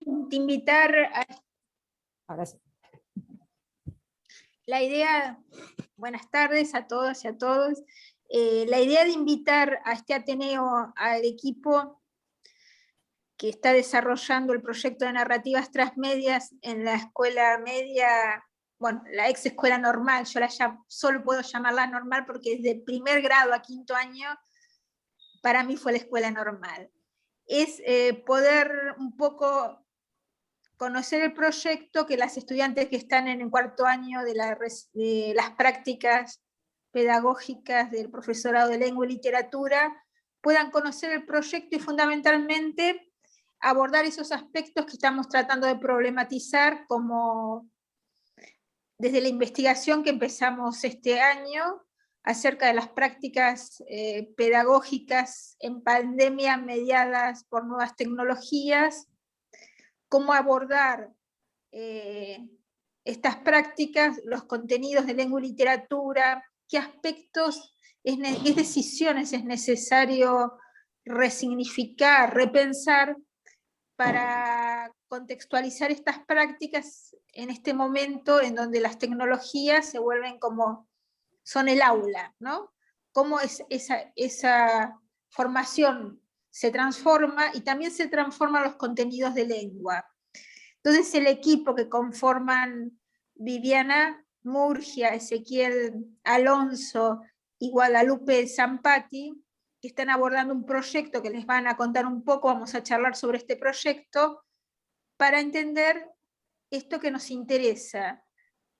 de invitar a... Ahora sí. La idea, buenas tardes a todas y a todos. La idea de invitar a este Ateneo, al equipo que está desarrollando el proyecto de narrativas transmedias en la escuela media, bueno, la ex escuela normal, yo solo puedo llamarla normal porque desde primer grado a quinto año, para mí fue la escuela normal. Es poder un poco conocer el proyecto, que las estudiantes que están en el cuarto año de las prácticas pedagógicas del profesorado de lengua y literatura puedan conocer el proyecto y fundamentalmente abordar esos aspectos que estamos tratando de problematizar, como desde la investigación que empezamos este año acerca de las prácticas pedagógicas en pandemia mediadas por nuevas tecnologías, cómo abordar estas prácticas, los contenidos de lengua y literatura, qué aspectos, qué decisiones es necesario resignificar, repensar para contextualizar estas prácticas en este momento en donde las tecnologías se vuelven como son el aula, ¿no? Cómo esa formación se transforma y también se transforman los contenidos de lengua. Entonces el equipo que conforman Viviana Murgia, Ezequiel Alonso y Guadalupe Zampati, que están abordando un proyecto que les van a contar un poco, vamos a charlar sobre este proyecto, para entender esto que nos interesa,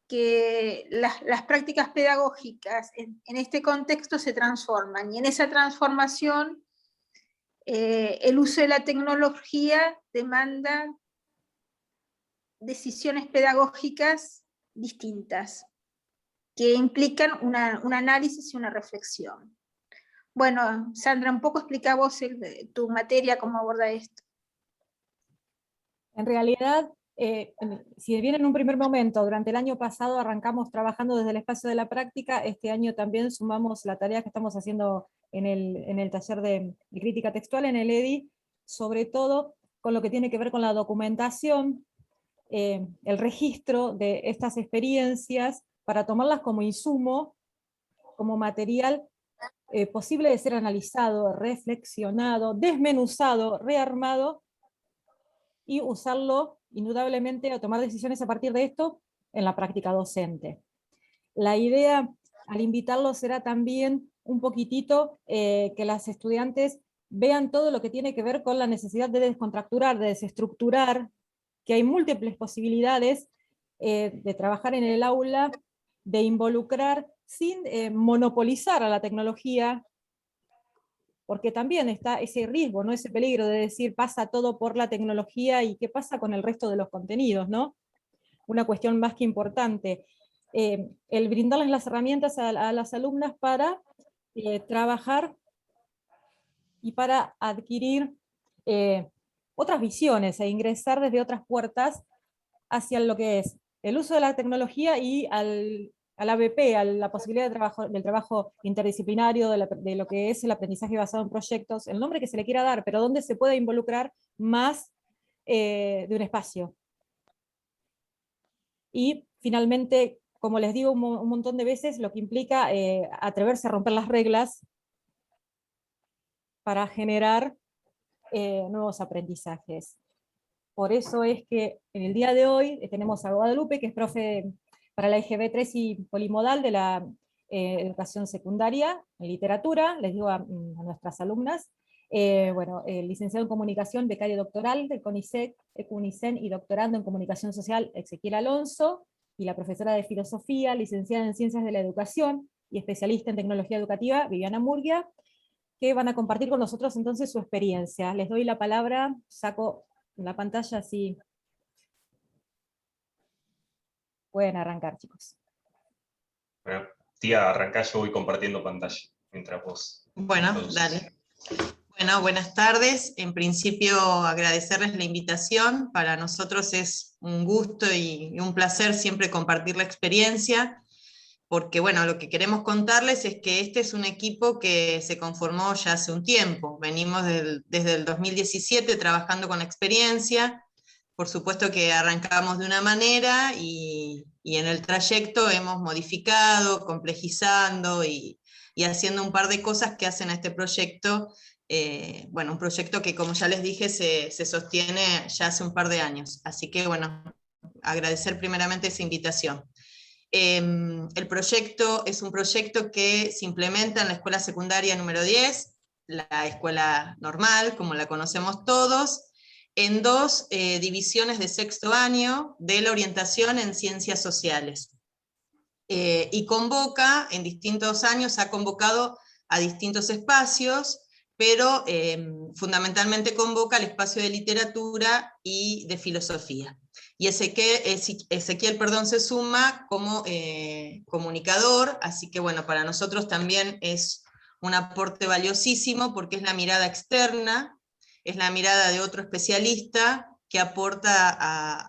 que las prácticas pedagógicas en este contexto se transforman, y en esa transformación el uso de la tecnología demanda decisiones pedagógicas distintas, que implican un análisis y una reflexión. Bueno, Sandra, un poco explica vos tu materia, cómo aborda esto. En realidad, si bien en un primer momento, durante el año pasado arrancamos trabajando desde el espacio de la práctica, este año también sumamos la tarea que estamos haciendo en el taller de crítica textual, en el EDI, sobre todo con lo que tiene que ver con la documentación, el registro de estas experiencias, para tomarlas como insumo, como material posible de ser analizado, reflexionado, desmenuzado, rearmado, y usarlo indudablemente o tomar decisiones a partir de esto en la práctica docente. La idea al invitarlos será también un poquitito que las estudiantes vean todo lo que tiene que ver con la necesidad de descontracturar, de desestructurar, que hay múltiples posibilidades de trabajar en el aula, de involucrar sin monopolizar a la tecnología, porque también está ese riesgo, ¿no? Ese peligro de decir pasa todo por la tecnología y qué pasa con el resto de los contenidos, ¿no? Una cuestión más que importante. El brindarles las herramientas a las alumnas para trabajar y para adquirir otras visiones e ingresar desde otras puertas hacia lo que es el uso de la tecnología y al ABP, a la posibilidad del trabajo interdisciplinario, de lo que es el aprendizaje basado en proyectos, el nombre que se le quiera dar, pero donde se pueda involucrar más de un espacio. Y finalmente, como les digo un montón de veces, lo que implica atreverse a romper las reglas para generar nuevos aprendizajes. Por eso es que en el día de hoy tenemos a Guadalupe, que es profe para la EGB3 y polimodal de la educación secundaria en literatura, les digo a nuestras alumnas, licenciado en comunicación, becario doctoral del CONICET, ECUNICEN y doctorando en comunicación social, Ezequiel Alonso, y la profesora de filosofía, licenciada en ciencias de la educación y especialista en tecnología educativa, Viviana Murgia, que van a compartir con nosotros entonces su experiencia. Les doy la palabra, saco la pantalla así. Pueden arrancar, chicos. Bueno, tía, arrancá, yo voy compartiendo pantalla mientras vos. Bueno, dale. Bueno, buenas tardes. En principio, agradecerles la invitación. Para nosotros es un gusto y un placer siempre compartir la experiencia, porque bueno, lo que queremos contarles es que este es un equipo que se conformó ya hace un tiempo. Venimos desde el 2017 trabajando con experiencia, Por supuesto que arrancamos de una manera y en el trayecto hemos modificado, complejizando y haciendo un par de cosas que hacen a este proyecto, bueno, un proyecto que, como ya les dije, se sostiene ya hace un par de años. Así que, bueno, agradecer primeramente esa invitación. El proyecto es un proyecto que se implementa en la escuela secundaria número 10, la escuela normal, como la conocemos todos, en 2 divisiones de sexto año de la orientación en ciencias sociales. Y convoca, en distintos años, ha convocado a distintos espacios, pero fundamentalmente convoca al espacio de literatura y de filosofía. Y Ezequiel, se suma como comunicador, así que bueno, para nosotros también es un aporte valiosísimo porque es la mirada externa, es la mirada de otro especialista que aporta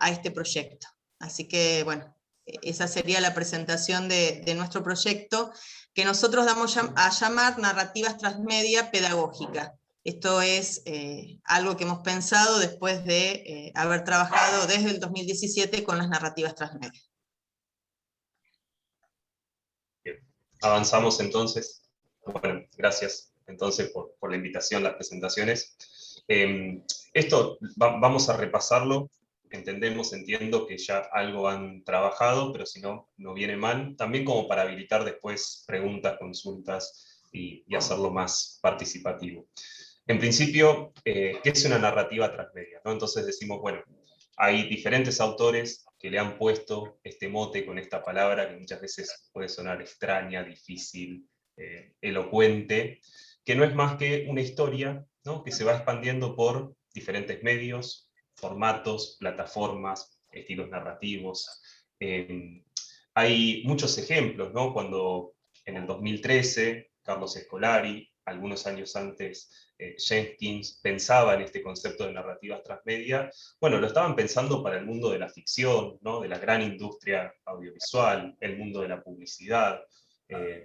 a este proyecto. Así que bueno, esa sería la presentación de nuestro proyecto, que nosotros damos a llamar Narrativas Transmedia Pedagógica. Esto es algo que hemos pensado después de haber trabajado desde el 2017 con las narrativas transmedia. Bien. Avanzamos entonces. Bueno, gracias entonces por la invitación, las presentaciones. Vamos a repasarlo. Entiendo que ya algo han trabajado, pero si no, no viene mal. También como para habilitar después preguntas, consultas y hacerlo más participativo. En principio, ¿qué es una narrativa transmedia, ¿no? Entonces decimos, bueno, hay diferentes autores que le han puesto este mote con esta palabra que muchas veces puede sonar extraña, difícil, elocuente, que no es más que una historia, ¿no?, que se va expandiendo por diferentes medios, formatos, plataformas, estilos narrativos. Hay muchos ejemplos, ¿no? Cuando en el 2013, Carlos Escolari, algunos años antes, Jenkins, pensaba en este concepto de narrativas transmedia, bueno, lo estaban pensando para el mundo de la ficción, ¿no?, de la gran industria audiovisual, el mundo de la publicidad.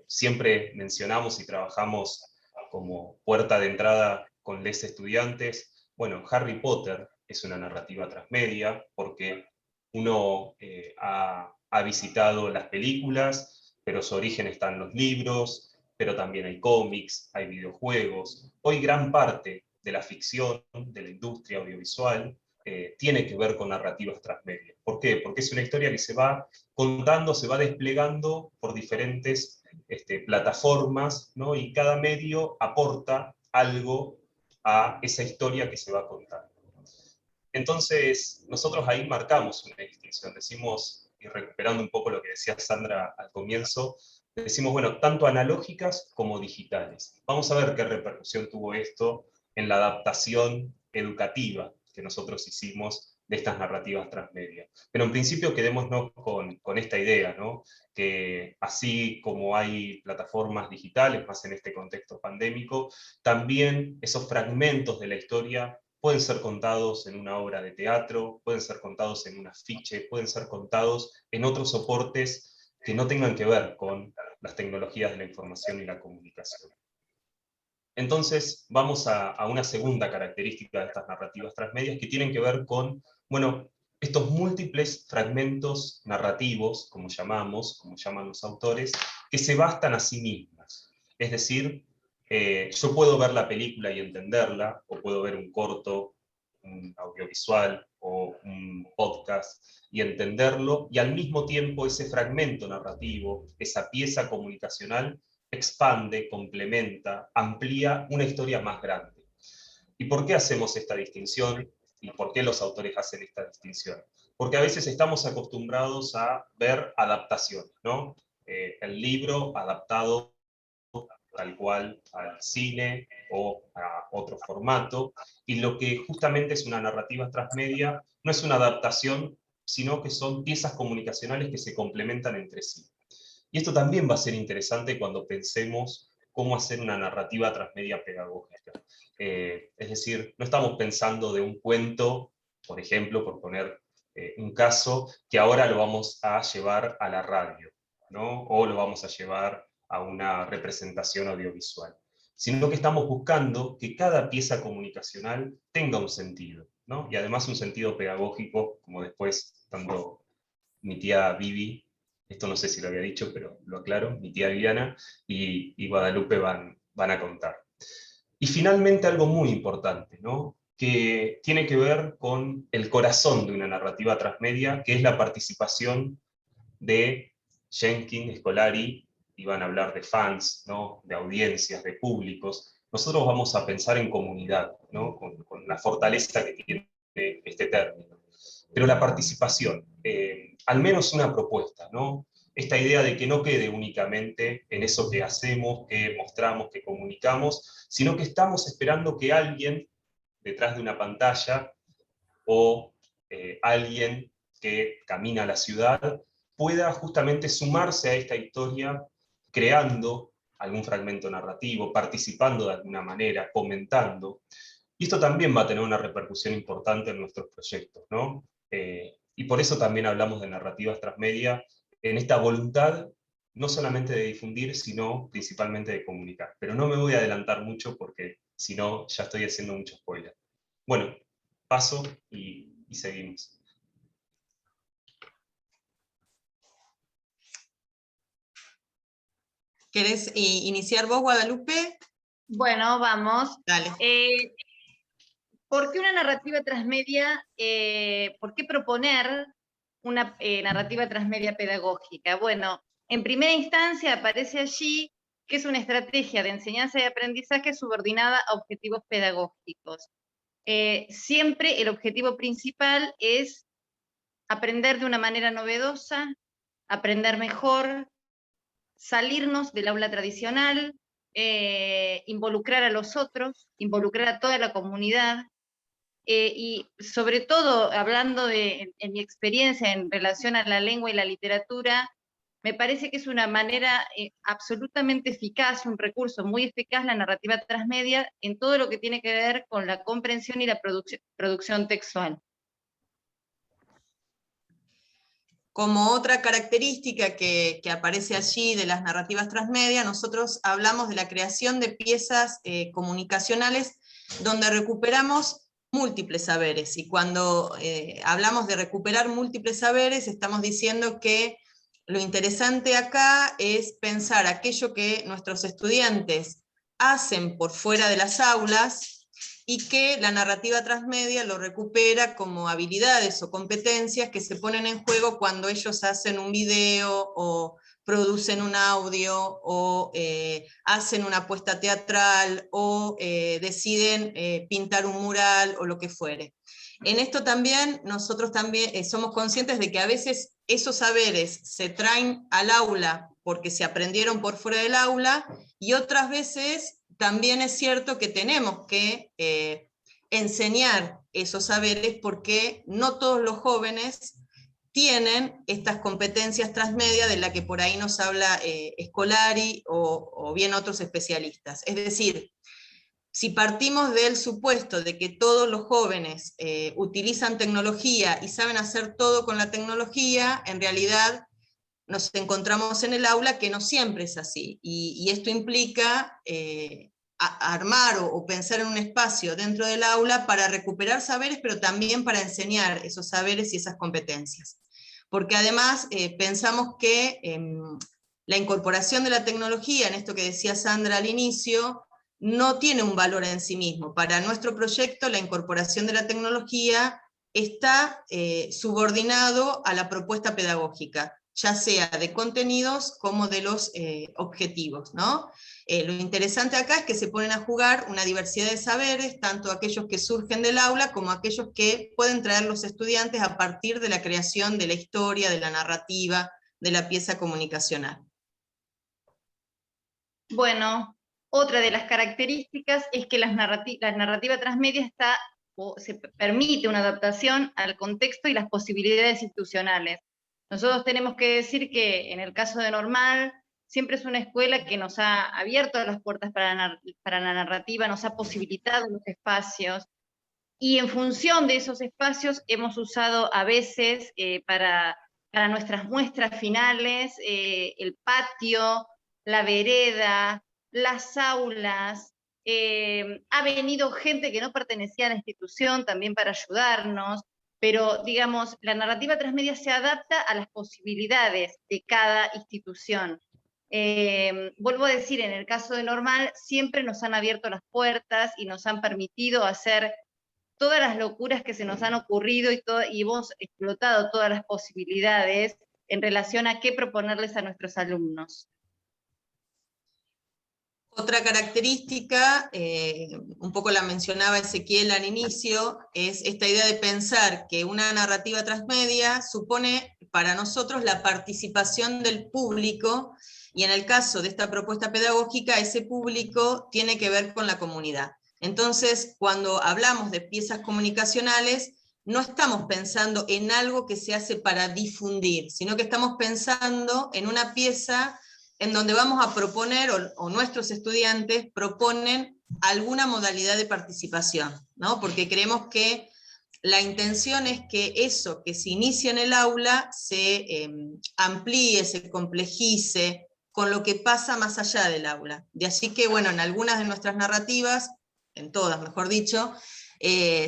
Siempre mencionamos y trabajamos como puerta de entrada con les estudiantes. Bueno, Harry Potter es una narrativa transmedia porque uno ha visitado las películas, pero su origen está en los libros, pero también hay cómics, hay videojuegos. Hoy gran parte de la ficción, de la industria audiovisual, tiene que ver con narrativas transmedia. ¿Por qué? Porque es una historia que se va contando, se va desplegando por diferentes plataformas, ¿no? Y cada medio aporta algo a esa historia que se va contando. Entonces, nosotros ahí marcamos una distinción, decimos, y recuperando un poco lo que decía Sandra al comienzo, decimos, bueno, tanto analógicas como digitales. Vamos a ver qué repercusión tuvo esto en la adaptación educativa que nosotros hicimos de estas narrativas transmedia. Pero en principio quedémonos con esta idea, ¿no?, que así como hay plataformas digitales, más en este contexto pandémico, también esos fragmentos de la historia pueden ser contados en una obra de teatro, pueden ser contados en un afiche, pueden ser contados en otros soportes que no tengan que ver con las tecnologías de la información y la comunicación. Entonces, vamos a una segunda característica de estas narrativas transmedias que tienen que ver con, bueno, estos múltiples fragmentos narrativos, como llaman los autores, que se bastan a sí mismas. Es decir, yo puedo ver la película y entenderla, o puedo ver un corto, un audiovisual o un podcast y entenderlo, y al mismo tiempo ese fragmento narrativo, esa pieza comunicacional, expande, complementa, amplía una historia más grande. ¿Y por qué hacemos esta distinción? ¿Y por qué los autores hacen esta distinción? Porque a veces estamos acostumbrados a ver adaptaciones, ¿no? El libro adaptado tal cual al cine o a otro formato, y lo que justamente es una narrativa transmedia no es una adaptación, sino que son piezas comunicacionales que se complementan entre sí. Y esto también va a ser interesante cuando pensemos cómo hacer una narrativa transmedia pedagógica. Es decir, no estamos pensando de un cuento, por ejemplo, por poner un caso, que ahora lo vamos a llevar a la radio, ¿no?, o lo vamos a llevar a una representación audiovisual, sino que estamos buscando que cada pieza comunicacional tenga un sentido, ¿no? Y además un sentido pedagógico, como después tanto mi tía Vivi, esto no sé si lo había dicho, pero lo aclaro, mi tía Viviana y Guadalupe van a contar. Y finalmente algo muy importante, ¿no? Que tiene que ver con el corazón de una narrativa transmedia, que es la participación de Jenkins, Scolari, y van a hablar de fans, ¿no? De audiencias, de públicos. Nosotros vamos a pensar en comunidad, ¿no? Con la fortaleza que tiene este término. Pero la participación, al menos una propuesta, ¿no? Esta idea de que no quede únicamente en eso que hacemos, que mostramos, que comunicamos, sino que estamos esperando que alguien detrás de una pantalla o alguien que camina a la ciudad pueda justamente sumarse a esta historia creando algún fragmento narrativo, participando de alguna manera, comentando. Y esto también va a tener una repercusión importante en nuestros proyectos, ¿no? Y por eso también hablamos de narrativas transmedia en esta voluntad no solamente de difundir, sino principalmente de comunicar. Pero no me voy a adelantar mucho porque si no ya estoy haciendo mucho spoiler. Bueno, paso y seguimos. ¿Querés iniciar vos, Guadalupe? Bueno, vamos. Dale. ¿Por qué una narrativa transmedia? ¿Por qué proponer una narrativa transmedia pedagógica? Bueno, en primera instancia aparece allí que es una estrategia de enseñanza y aprendizaje subordinada a objetivos pedagógicos. Siempre el objetivo principal es aprender de una manera novedosa, aprender mejor, salirnos del aula tradicional, involucrar a los otros, involucrar a toda la comunidad, y sobre todo, hablando en mi experiencia en relación a la lengua y la literatura, me parece que es una manera absolutamente eficaz, un recurso muy eficaz, la narrativa transmedia, en todo lo que tiene que ver con la comprensión y la producción textual. Como otra característica que aparece allí de las narrativas transmedia, nosotros hablamos de la creación de piezas comunicacionales donde recuperamos múltiples saberes. Y cuando hablamos de recuperar múltiples saberes, estamos diciendo que lo interesante acá es pensar aquello que nuestros estudiantes hacen por fuera de las aulas, y que la narrativa transmedia lo recupera como habilidades o competencias que se ponen en juego cuando ellos hacen un video o producen un audio o hacen una apuesta teatral o deciden pintar un mural o lo que fuere. En esto también nosotros también somos conscientes de que a veces esos saberes se traen al aula porque se aprendieron por fuera del aula, y otras veces también es cierto que tenemos que enseñar esos saberes porque no todos los jóvenes tienen estas competencias transmedia de las que por ahí nos habla Scolari o bien otros especialistas. Es decir, si partimos del supuesto de que todos los jóvenes utilizan tecnología y saben hacer todo con la tecnología, en realidad nos encontramos en el aula que no siempre es así, y esto implica armar o pensar en un espacio dentro del aula para recuperar saberes, pero también para enseñar esos saberes y esas competencias. Porque además pensamos que la incorporación de la tecnología, en esto que decía Sandra al inicio, no tiene un valor en sí mismo. Para nuestro proyecto, la incorporación de la tecnología está subordinado a la propuesta pedagógica, ya sea de contenidos como de los objetivos, ¿no? Lo interesante acá es que se ponen a jugar una diversidad de saberes, tanto aquellos que surgen del aula como aquellos que pueden traer los estudiantes a partir de la creación de la historia, de la narrativa, de la pieza comunicacional. Bueno, otra de las características es que la narrativa transmedia se permite una adaptación al contexto y las posibilidades institucionales. Nosotros tenemos que decir que en el caso de Normal, siempre es una escuela que nos ha abierto las puertas para la narrativa, nos ha posibilitado los espacios, y en función de esos espacios hemos usado a veces para nuestras muestras finales el patio, la vereda, las aulas, ha venido gente que no pertenecía a la institución también para ayudarnos, pero digamos, la narrativa transmedia se adapta a las posibilidades de cada institución. Vuelvo a decir, en el caso de Normal, siempre nos han abierto las puertas y nos han permitido hacer todas las locuras que se nos han ocurrido y hemos explotado todas las posibilidades en relación a qué proponerles a nuestros alumnos. Otra característica, un poco la mencionaba Ezequiel al inicio, es esta idea de pensar que una narrativa transmedia supone para nosotros la participación del público, y en el caso de esta propuesta pedagógica, ese público tiene que ver con la comunidad. Entonces, cuando hablamos de piezas comunicacionales, no estamos pensando en algo que se hace para difundir, sino que estamos pensando en una pieza en donde vamos a proponer, o nuestros estudiantes proponen alguna modalidad de participación, ¿no? Porque creemos que la intención es que eso que se inicia en el aula se amplíe, se complejice con lo que pasa más allá del aula. De así que, bueno, en algunas de nuestras narrativas, en todas, mejor dicho,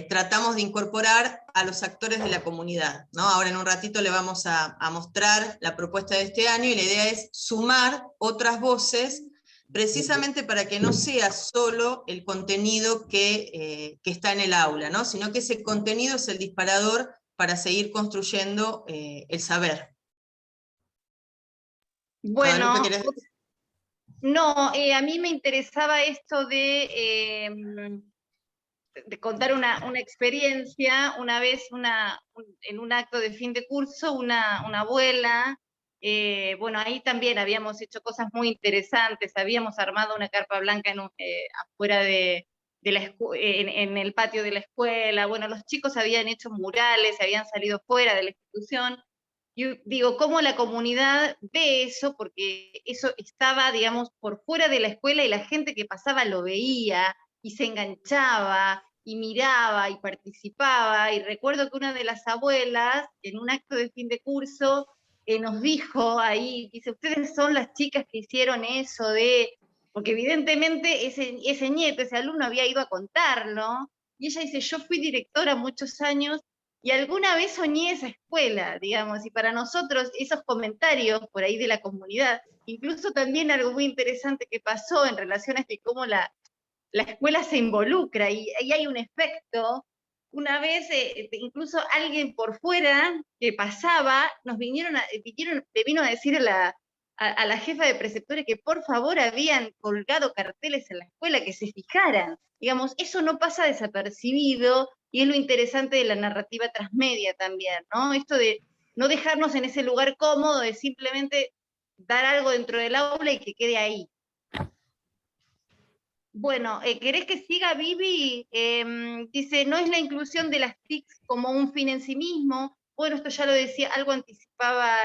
tratamos de incorporar a los actores de la comunidad, ¿no? Ahora en un ratito le vamos a mostrar la propuesta de este año, y la idea es sumar otras voces, precisamente para que no sea solo el contenido que está en el aula, ¿no? Sino que ese contenido es el disparador para seguir construyendo el saber. Bueno, Guadalupe, ¿querés decir? no, a mí me interesaba esto de contar una experiencia. Una vez en un acto de fin de curso, una abuela, bueno, ahí también habíamos hecho cosas muy interesantes, habíamos armado una carpa blanca afuera en el patio de la escuela. Bueno, los chicos habían hecho murales, habían salido fuera de la institución. Yo digo, ¿cómo la comunidad ve eso? Porque eso estaba, digamos, por fuera de la escuela, y la gente que pasaba lo veía y se enganchaba y miraba y participaba. Y recuerdo que una de las abuelas, en un acto de fin de curso, nos dijo ahí, dice, ustedes son las chicas que hicieron eso porque evidentemente ese nieto, ese alumno había ido a contarlo, y ella dice, yo fui directora muchos años y alguna vez soñé esa escuela, digamos, y para nosotros esos comentarios por ahí de la comunidad, incluso también algo muy interesante que pasó en relación a cómo la escuela se involucra, y hay un efecto. Una vez, incluso alguien por fuera que pasaba, le vino a decir a la jefa de preceptores que por favor habían colgado carteles en la escuela, que se fijaran. Digamos, eso no pasa desapercibido, y es lo interesante de la narrativa transmedia también, ¿no? Esto de no dejarnos en ese lugar cómodo, de simplemente dar algo dentro del aula y que quede ahí. Bueno, ¿querés que siga, Vivi? Dice, no es la inclusión de las TICs como un fin en sí mismo. Bueno, esto ya lo decía, algo anticipaba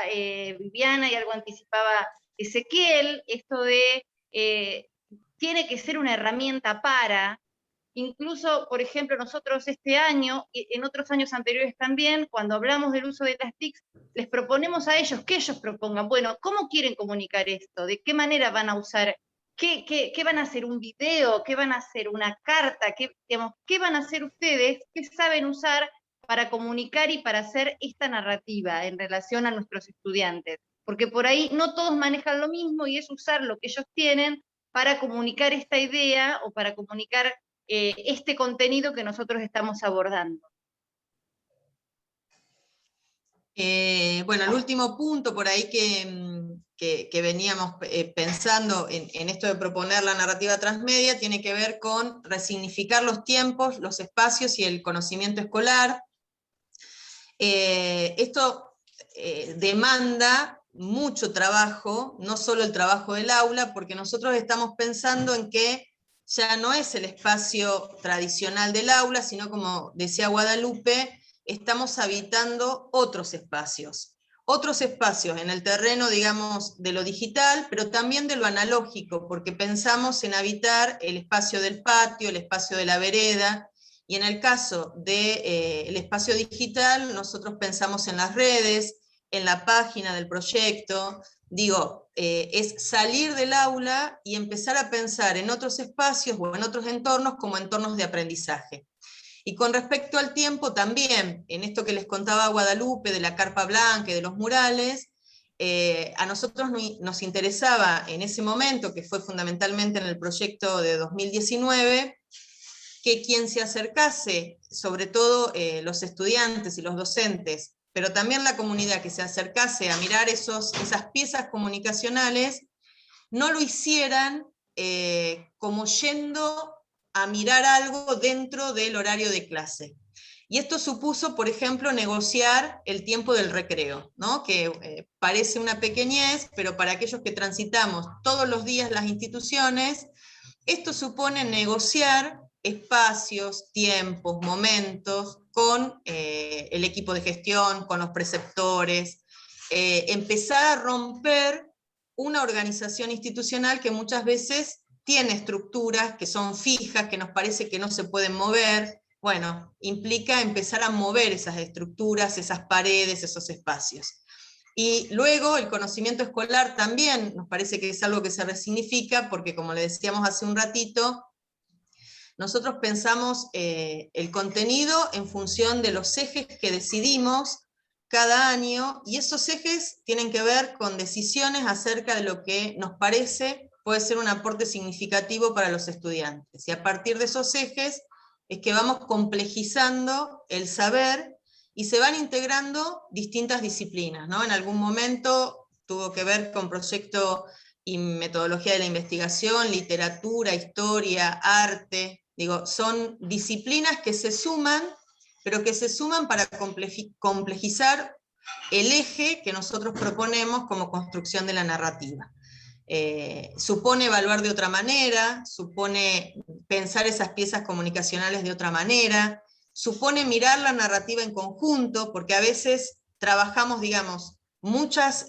Viviana y algo anticipaba Ezequiel, esto de tiene que ser una herramienta para, incluso, por ejemplo, nosotros este año, y en otros años anteriores también, cuando hablamos del uso de las TICs, les proponemos a ellos que ellos propongan, bueno, ¿cómo quieren comunicar esto? ¿De qué manera van a usar? ¿Qué van a hacer? ¿Un video? ¿Qué van a hacer? ¿Una carta? ¿Qué van a hacer ustedes? ¿Qué saben usar para comunicar y para hacer esta narrativa en relación a nuestros estudiantes? Porque por ahí no todos manejan lo mismo, y es usar lo que ellos tienen para comunicar esta idea o para comunicar este contenido que nosotros estamos abordando. Bueno, el último punto por ahí que veníamos pensando en esto de proponer la narrativa transmedia tiene que ver con resignificar los tiempos, los espacios y el conocimiento escolar. Esto demanda mucho trabajo, no solo el trabajo del aula, porque nosotros estamos pensando en que ya no es el espacio tradicional del aula, sino, como decía Guadalupe, estamos habitando otros espacios en el terreno, digamos, de lo digital, pero también de lo analógico, porque pensamos en habitar el espacio del patio, el espacio de la vereda, y en el caso del espacio digital, nosotros pensamos en las redes, en la página del proyecto. Digo, es salir del aula y empezar a pensar en otros espacios o en otros entornos como entornos de aprendizaje. Y con respecto al tiempo también, en esto que les contaba Guadalupe de la carpa blanca y de los murales, a nosotros nos interesaba en ese momento, que fue fundamentalmente en el proyecto de 2019, que quien se acercase, sobre todo los estudiantes y los docentes, pero también la comunidad que se acercase a mirar esas piezas comunicacionales, no lo hicieran como yendo a mirar algo dentro del horario de clase. Y esto supuso, por ejemplo, negociar el tiempo del recreo, ¿no? Que parece una pequeñez, pero para aquellos que transitamos todos los días las instituciones, esto supone negociar espacios, tiempos, momentos con el equipo de gestión, con los preceptores, empezar a romper una organización institucional que muchas veces tiene estructuras que son fijas, que nos parece que no se pueden mover. Bueno, implica empezar a mover esas estructuras, esas paredes, esos espacios. Y luego el conocimiento escolar también nos parece que es algo que se resignifica, porque como le decíamos hace un ratito, nosotros pensamos el contenido en función de los ejes que decidimos cada año, y esos ejes tienen que ver con decisiones acerca de lo que nos parece puede ser un aporte significativo para los estudiantes. Y a partir de esos ejes es que vamos complejizando el saber y se van integrando distintas disciplinas, ¿no? En algún momento tuvo que ver con proyecto y metodología de la investigación, literatura, historia, arte. Digo, son disciplinas que se suman, pero que se suman para complejizar el eje que nosotros proponemos como construcción de la narrativa. Supone evaluar de otra manera, supone pensar esas piezas comunicacionales de otra manera, supone mirar la narrativa en conjunto, porque a veces trabajamos, digamos, muchas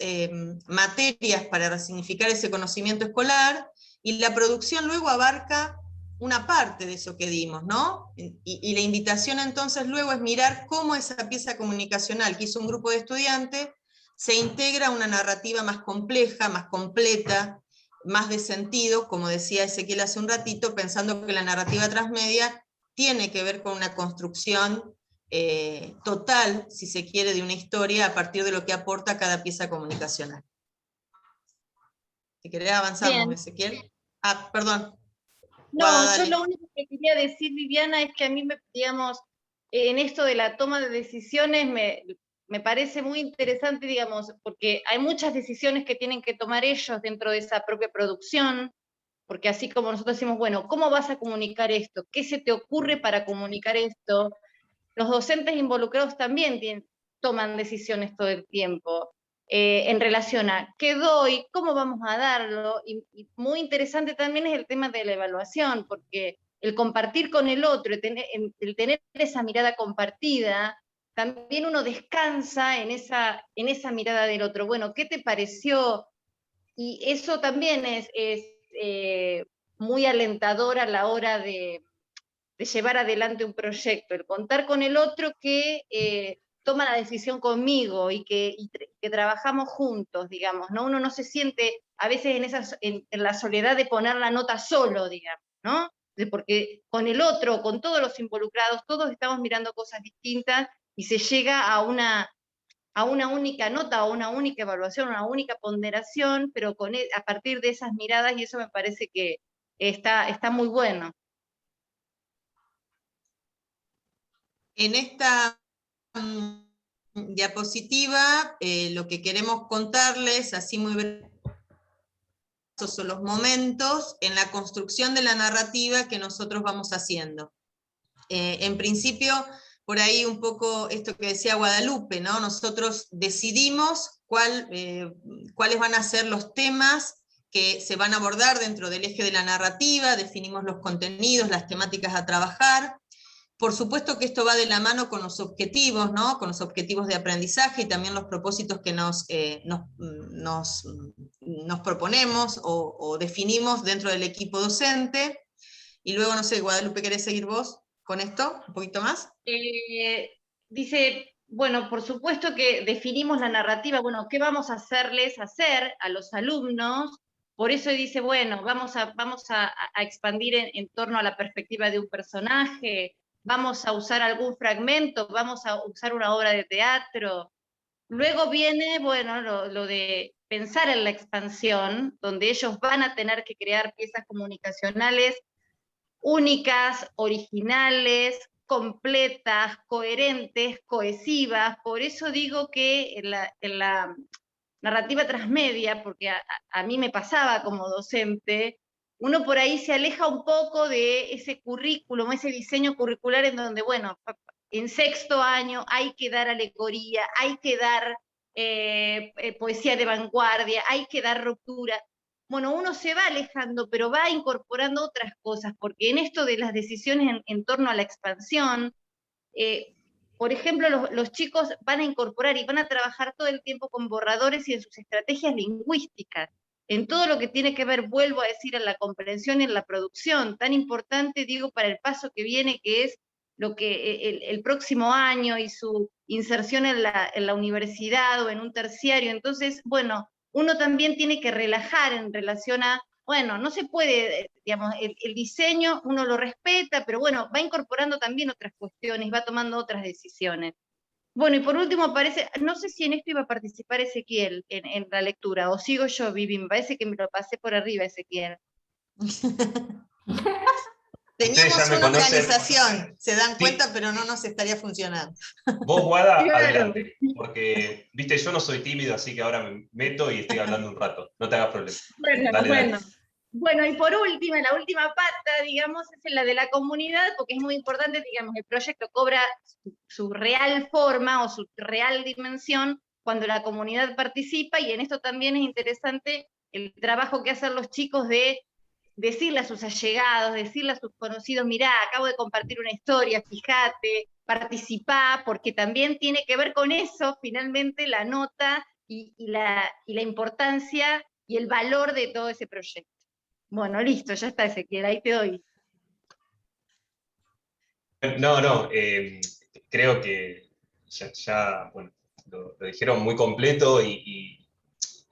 materias para resignificar ese conocimiento escolar, y la producción luego abarca una parte de eso que dimos, ¿no? Y la invitación entonces luego es mirar cómo esa pieza comunicacional que hizo un grupo de estudiantes se integra a una narrativa más compleja, más completa, más de sentido, como decía Ezequiel hace un ratito, pensando que la narrativa transmedia tiene que ver con una construcción total, si se quiere, de una historia a partir de lo que aporta cada pieza comunicacional. Si querés avanzamos, bien. Ezequiel. Ah, perdón. No, yo lo único que quería decir, Viviana, es que a mí, digamos, en esto de la toma de decisiones me parece muy interesante, digamos, porque hay muchas decisiones que tienen que tomar ellos dentro de esa propia producción, porque así como nosotros decimos, bueno, ¿cómo vas a comunicar esto? ¿Qué se te ocurre para comunicar esto? Los docentes involucrados también toman decisiones todo el tiempo. En relación a qué doy, cómo vamos a darlo, y muy interesante también es el tema de la evaluación, porque el compartir con el otro, el tener esa mirada compartida, también uno descansa en esa mirada del otro. Bueno, ¿qué te pareció? Y eso también es muy alentador a la hora de llevar adelante un proyecto, el contar con el otro que toma la decisión conmigo y que trabajamos juntos, digamos, ¿no? Uno no se siente a veces en la soledad de poner la nota solo, digamos, ¿no? Porque con el otro, con todos los involucrados, todos estamos mirando cosas distintas y se llega a una única nota, a una única evaluación, a una única ponderación, pero a partir de esas miradas, y eso me parece que está muy bueno. En esta diapositiva lo que queremos contarles, así muy breve, son los momentos en la construcción de la narrativa que nosotros vamos haciendo. En principio, por ahí un poco esto que decía Guadalupe, ¿no? Nosotros decidimos cuáles van a ser los temas que se van a abordar dentro del eje de la narrativa, definimos los contenidos, las temáticas a trabajar. Por supuesto que esto va de la mano con los objetivos, ¿no? Con los objetivos de aprendizaje y también los propósitos que nos proponemos o definimos dentro del equipo docente. Y luego, no sé, Guadalupe, ¿querés seguir vos con esto un poquito más? Dice, bueno, por supuesto que definimos la narrativa, bueno, ¿qué vamos a hacerles hacer a los alumnos? Por eso dice, bueno, vamos a expandir en torno a la perspectiva de un personaje, vamos a usar algún fragmento, vamos a usar una obra de teatro. Luego viene, bueno, lo de pensar en la expansión, donde ellos van a tener que crear piezas comunicacionales únicas, originales, completas, coherentes, cohesivas. Por eso digo que en la narrativa transmedia, porque a mí me pasaba como docente, uno por ahí se aleja un poco de ese currículum, ese diseño curricular en donde, bueno, en sexto año hay que dar alegoría, hay que dar poesía de vanguardia, hay que dar ruptura. Bueno, uno se va alejando, pero va incorporando otras cosas, porque en esto de las decisiones en torno a la expansión, por ejemplo, los chicos van a incorporar y van a trabajar todo el tiempo con borradores y en sus estrategias lingüísticas, en todo lo que tiene que ver, vuelvo a decir, en la comprensión y en la producción, tan importante, digo, para el paso que viene, que es lo que el próximo año y su inserción en la universidad o en un terciario. Entonces, bueno, uno también tiene que relajar en relación a, bueno, no se puede, digamos, el diseño uno lo respeta, pero bueno, va incorporando también otras cuestiones, va tomando otras decisiones. Bueno, y por último parece, no sé si en esto iba a participar Ezequiel en la lectura, o sigo yo, Vivi, me parece que me lo pasé por arriba, Ezequiel. Teníamos me una conocen. organización, se dan Sí. cuenta, pero no nos estaría funcionando. Vos, Guada, Claro. adelante, porque, viste, yo no soy tímido, así que ahora me meto y estoy hablando un rato, no te hagas problema. Bueno, Dale, bueno. dale. Bueno, y por último, la última pata, digamos, es la de la comunidad, porque es muy importante, digamos, el proyecto cobra su real forma o su real dimensión cuando la comunidad participa, y en esto también es interesante el trabajo que hacen los chicos de decirle a sus allegados, decirle a sus conocidos, mirá, acabo de compartir una historia, fíjate, participá, porque también tiene que ver con eso, finalmente, la nota y la importancia y el valor de todo ese proyecto. Bueno, listo, ya está, Ezequiel, ahí te doy. No, creo que bueno, lo dijeron muy completo y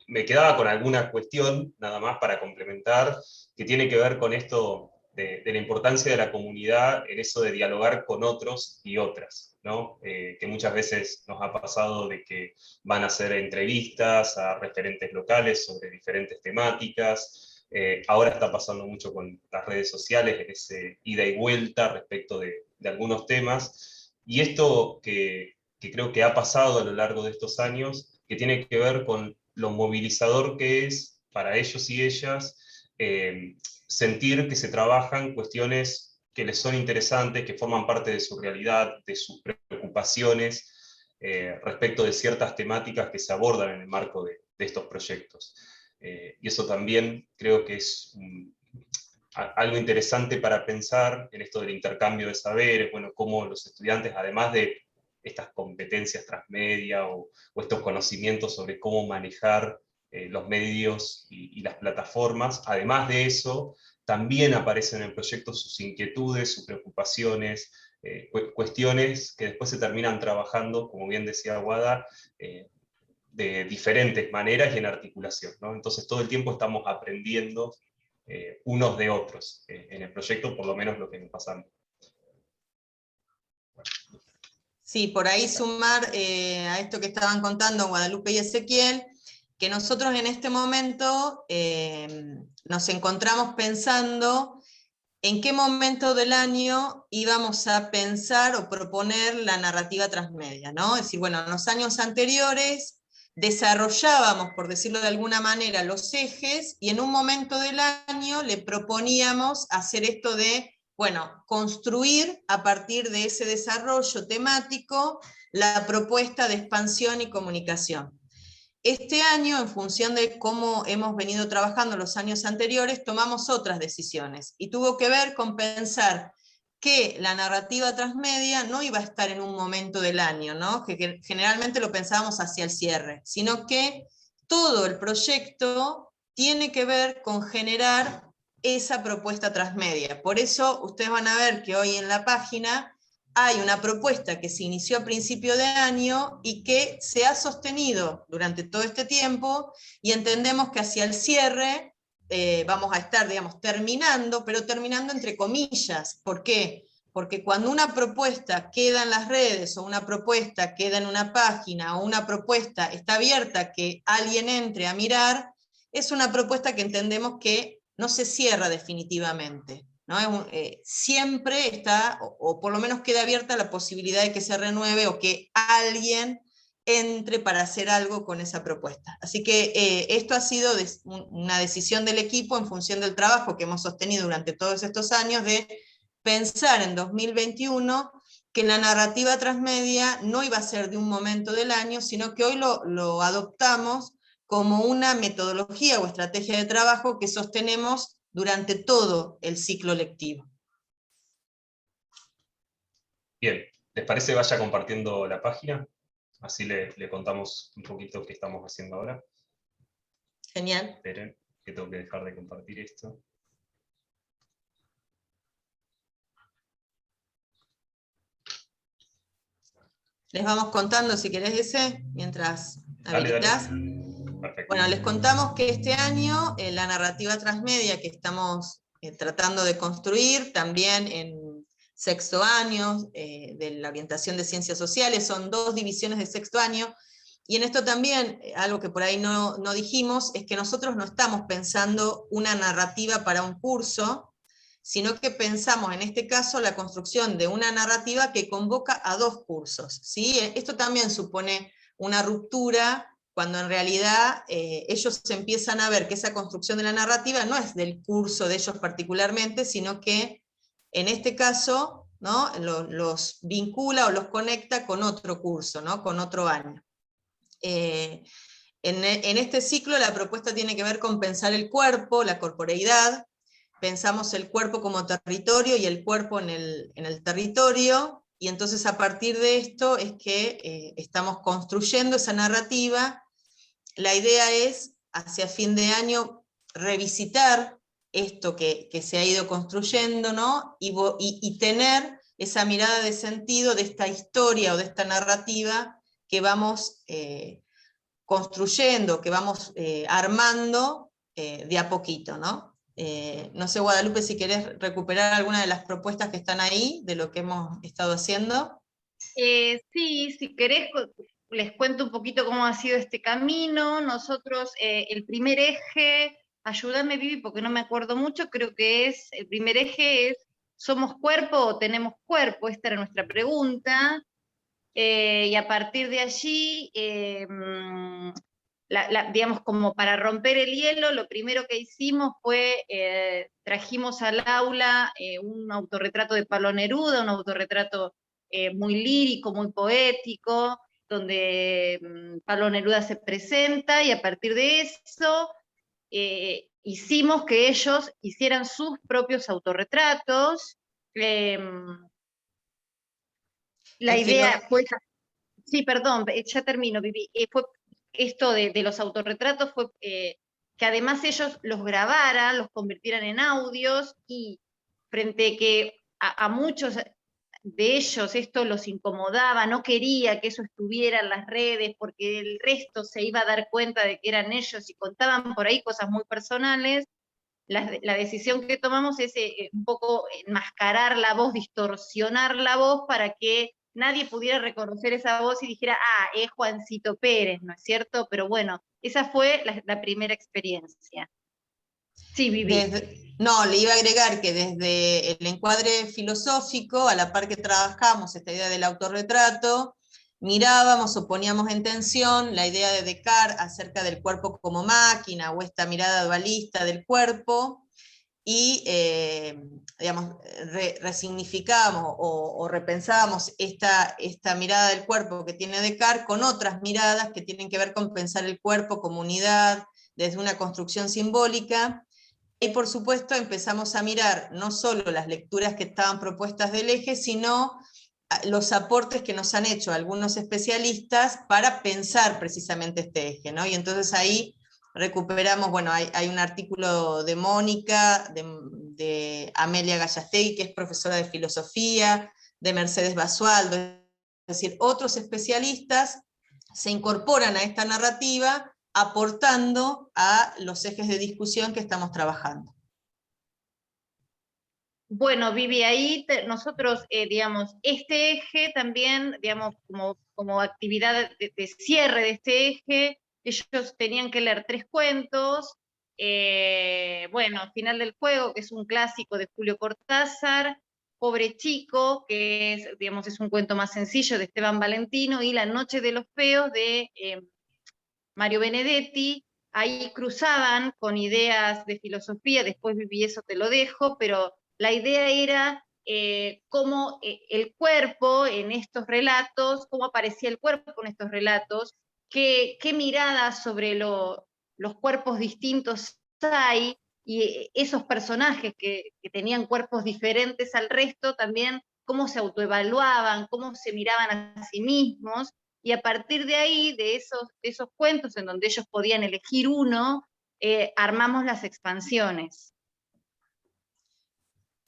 me quedaba con alguna cuestión, nada más para complementar, que tiene que ver con esto de la importancia de la comunidad en eso de dialogar con otros y otras, ¿no? Que muchas veces nos ha pasado de que van a hacer entrevistas a referentes locales sobre diferentes temáticas. Ahora está pasando mucho con las redes sociales, ese ida y vuelta respecto de algunos temas. Y esto que creo que ha pasado a lo largo de estos años, que tiene que ver con lo movilizador que es para ellos y ellas sentir que se trabajan cuestiones que les son interesantes, que forman parte de su realidad, de sus preocupaciones respecto de ciertas temáticas que se abordan en el marco de estos proyectos. Y eso también creo que es algo interesante para pensar en esto del intercambio de saberes, bueno, cómo los estudiantes, además de estas competencias transmedia o estos conocimientos sobre cómo manejar los medios y las plataformas, además de eso, también aparecen en el proyecto sus inquietudes, sus preocupaciones, cuestiones que después se terminan trabajando, como bien decía Guada, de diferentes maneras y en articulación, ¿no? Entonces todo el tiempo estamos aprendiendo unos de otros en el proyecto, por lo menos lo que nos pasa. Sí, por ahí sumar a esto que estaban contando Guadalupe y Ezequiel, que nosotros en este momento nos encontramos pensando en qué momento del año íbamos a pensar o proponer la narrativa transmedia, ¿no? Es decir, bueno, en los años anteriores desarrollábamos, por decirlo de alguna manera, los ejes, y en un momento del año le proponíamos hacer esto de, bueno, construir a partir de ese desarrollo temático la propuesta de expansión y comunicación. Este año, en función de cómo hemos venido trabajando los años anteriores, tomamos otras decisiones, y tuvo que ver con pensar que la narrativa transmedia no iba a estar en un momento del año, ¿no? que generalmente lo pensábamos hacia el cierre, sino que todo el proyecto tiene que ver con generar esa propuesta transmedia. Por eso ustedes van a ver que hoy en la página hay una propuesta que se inició a principio de año y que se ha sostenido durante todo este tiempo, y entendemos que hacia el cierre vamos a estar, digamos, terminando, pero terminando entre comillas. ¿Por qué? Porque cuando una propuesta queda en las redes, o una propuesta queda en una página, o una propuesta está abierta que alguien entre a mirar, es una propuesta que entendemos que no se cierra definitivamente, ¿no? Siempre está, o por lo menos queda abierta la posibilidad de que se renueve, o que alguien entre para hacer algo con esa propuesta. Así que esto ha sido una decisión del equipo en función del trabajo que hemos sostenido durante todos estos años, de pensar en 2021 que la narrativa transmedia no iba a ser de un momento del año, sino que hoy lo adoptamos como una metodología o estrategia de trabajo que sostenemos durante todo el ciclo lectivo. Bien, ¿les parece vaya compartiendo la página? Así le contamos un poquito qué estamos haciendo ahora. Genial. Esperen, que tengo que dejar de compartir esto. Les vamos contando, si querés, ese, mientras habilitás. Perfecto. Bueno, les contamos que este año la narrativa transmedia que estamos tratando de construir, también en sexto año, de la orientación de ciencias sociales, son 2 divisiones de sexto año, y en esto también, algo que por ahí no dijimos, es que nosotros no estamos pensando una narrativa para un curso, sino que pensamos en este caso la construcción de una narrativa que convoca a 2 cursos, ¿sí? Esto también supone una ruptura, cuando en realidad ellos empiezan a ver que esa construcción de la narrativa no es del curso de ellos particularmente, sino que en este caso, ¿no?, los vincula o los conecta con otro curso, ¿no?, con otro año. En este ciclo la propuesta tiene que ver con pensar el cuerpo, la corporeidad. Pensamos el cuerpo como territorio y el cuerpo en el territorio, y entonces a partir de esto es que estamos construyendo esa narrativa. La idea es, hacia fin de año, revisitar esto que se ha ido construyendo, ¿no?, y tener esa mirada de sentido de esta historia o de esta narrativa que vamos construyendo, que vamos armando de a poquito, ¿no? No sé, Guadalupe, si querés recuperar alguna de las propuestas que están ahí, de lo que hemos estado haciendo. Sí, si querés, les cuento un poquito cómo ha sido este camino. Nosotros, el primer eje, ayúdame Vivi porque no me acuerdo mucho, creo que el primer eje es ¿somos cuerpo o tenemos cuerpo? Esta era nuestra pregunta. Y a partir de allí, digamos, como para romper el hielo, lo primero que hicimos fue, trajimos al aula un autorretrato de Pablo Neruda, un autorretrato muy lírico, muy poético, donde Pablo Neruda se presenta, y a partir de eso hicimos que ellos hicieran sus propios autorretratos. La idea fue, sí, perdón, ya termino, Vivi, fue esto de los autorretratos, fue que además ellos los grabaran, los convirtieran en audios, y frente a que a muchos de ellos esto los incomodaba, no quería que eso estuviera en las redes porque el resto se iba a dar cuenta de que eran ellos y contaban por ahí cosas muy personales. La decisión que tomamos es un poco enmascarar la voz, distorsionar la voz para que nadie pudiera reconocer esa voz y dijera, ah, es Juancito Pérez, ¿no es cierto? Pero bueno, esa fue la primera experiencia. Sí, Vivi. No, le iba a agregar que desde el encuadre filosófico, a la par que trabajamos esta idea del autorretrato, mirábamos o poníamos en tensión la idea de Descartes acerca del cuerpo como máquina, o esta mirada dualista del cuerpo, y digamos, resignificábamos o repensábamos esta mirada del cuerpo que tiene Descartes con otras miradas que tienen que ver con pensar el cuerpo como unidad, desde una construcción simbólica. Y por supuesto empezamos a mirar no solo las lecturas que estaban propuestas del eje, sino los aportes que nos han hecho algunos especialistas para pensar precisamente este eje, ¿no? Y entonces ahí recuperamos, bueno, hay un artículo de Mónica, de Amelia Gallastegui, que es profesora de filosofía, de Mercedes Basualdo, es decir, otros especialistas se incorporan a esta narrativa aportando a los ejes de discusión que estamos trabajando. Bueno, Vivi, ahí nosotros, digamos, este eje también, digamos, como actividad de cierre de este eje, ellos tenían que leer 3 cuentos, bueno, Final del Juego, que es un clásico de Julio Cortázar, Pobre Chico, que es, digamos, es un cuento más sencillo de Esteban Valentino, y La Noche de los Feos de Mario Benedetti. Ahí cruzaban con ideas de filosofía, después Vivi, eso te lo dejo, pero la idea era cómo el cuerpo en estos relatos, cómo aparecía el cuerpo en estos relatos, qué miradas sobre los cuerpos distintos hay, y esos personajes que tenían cuerpos diferentes al resto también, cómo se autoevaluaban, cómo se miraban a sí mismos, y a partir de ahí, de esos cuentos en donde ellos podían elegir uno, armamos las expansiones.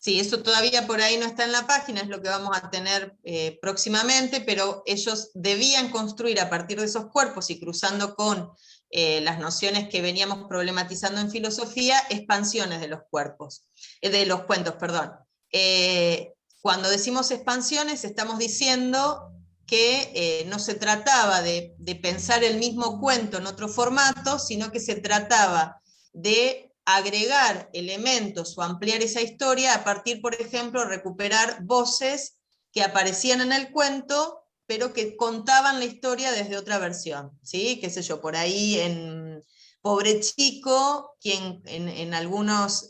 Sí, eso todavía por ahí no está en la página, es lo que vamos a tener próximamente, pero ellos debían construir a partir de esos cuerpos y cruzando con las nociones que veníamos problematizando en filosofía, expansiones de los cuerpos, de los cuentos, perdón. Cuando decimos expansiones, estamos diciendo que no se trataba de pensar el mismo cuento en otro formato, sino que se trataba de agregar elementos o ampliar esa historia a partir, por ejemplo, recuperar voces que aparecían en el cuento, pero que contaban la historia desde otra versión, ¿sí? Qué sé yo, por ahí en Pobre Chico, quien en algunas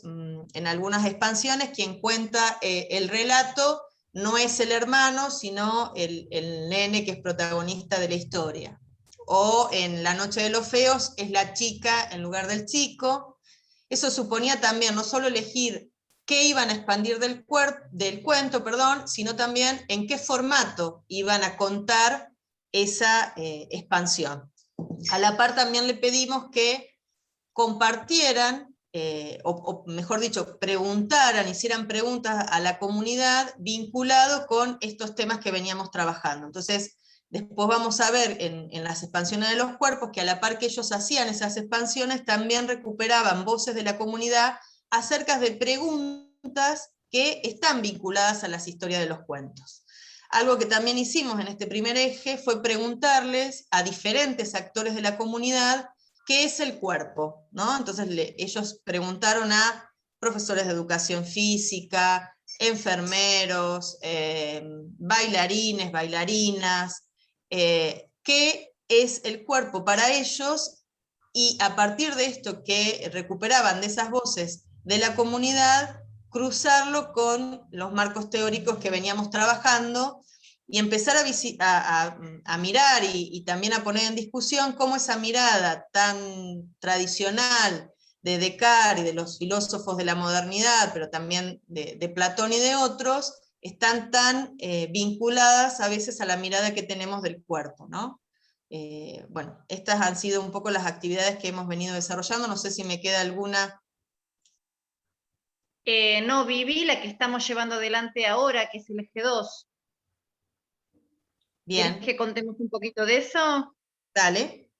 expansiones, quien cuenta el relato no es el hermano, sino el nene que es protagonista de la historia. O en La Noche de los Feos es la chica en lugar del chico. Eso suponía también no solo elegir qué iban a expandir del cuento, sino también en qué formato iban a contar esa expansión. A la par también le pedimos que compartieran, o mejor dicho, preguntaran, hicieran preguntas a la comunidad vinculado con estos temas que veníamos trabajando. Entonces, después vamos a ver en las expansiones de los cuerpos que a la par que ellos hacían esas expansiones, también recuperaban voces de la comunidad acerca de preguntas que están vinculadas a las historias de los cuentos. Algo que también hicimos en este primer eje fue preguntarles a diferentes actores de la comunidad qué es el cuerpo, ¿no? Entonces ellos preguntaron a profesores de educación física, enfermeros, bailarines, bailarinas, qué es el cuerpo para ellos, y a partir de esto que recuperaban de esas voces de la comunidad, cruzarlo con los marcos teóricos que veníamos trabajando y empezar a mirar y también a poner en discusión cómo esa mirada tan tradicional de Descartes y de los filósofos de la modernidad, pero también de Platón y de otros, están tan vinculadas a veces a la mirada que tenemos del cuerpo, ¿no? Bueno, estas han sido un poco las actividades que hemos venido desarrollando, no sé si me queda alguna. No, Vivi, la que estamos llevando adelante ahora, que es el eje 2. Bien. ¿Querés que contemos un poquito de eso? Dale.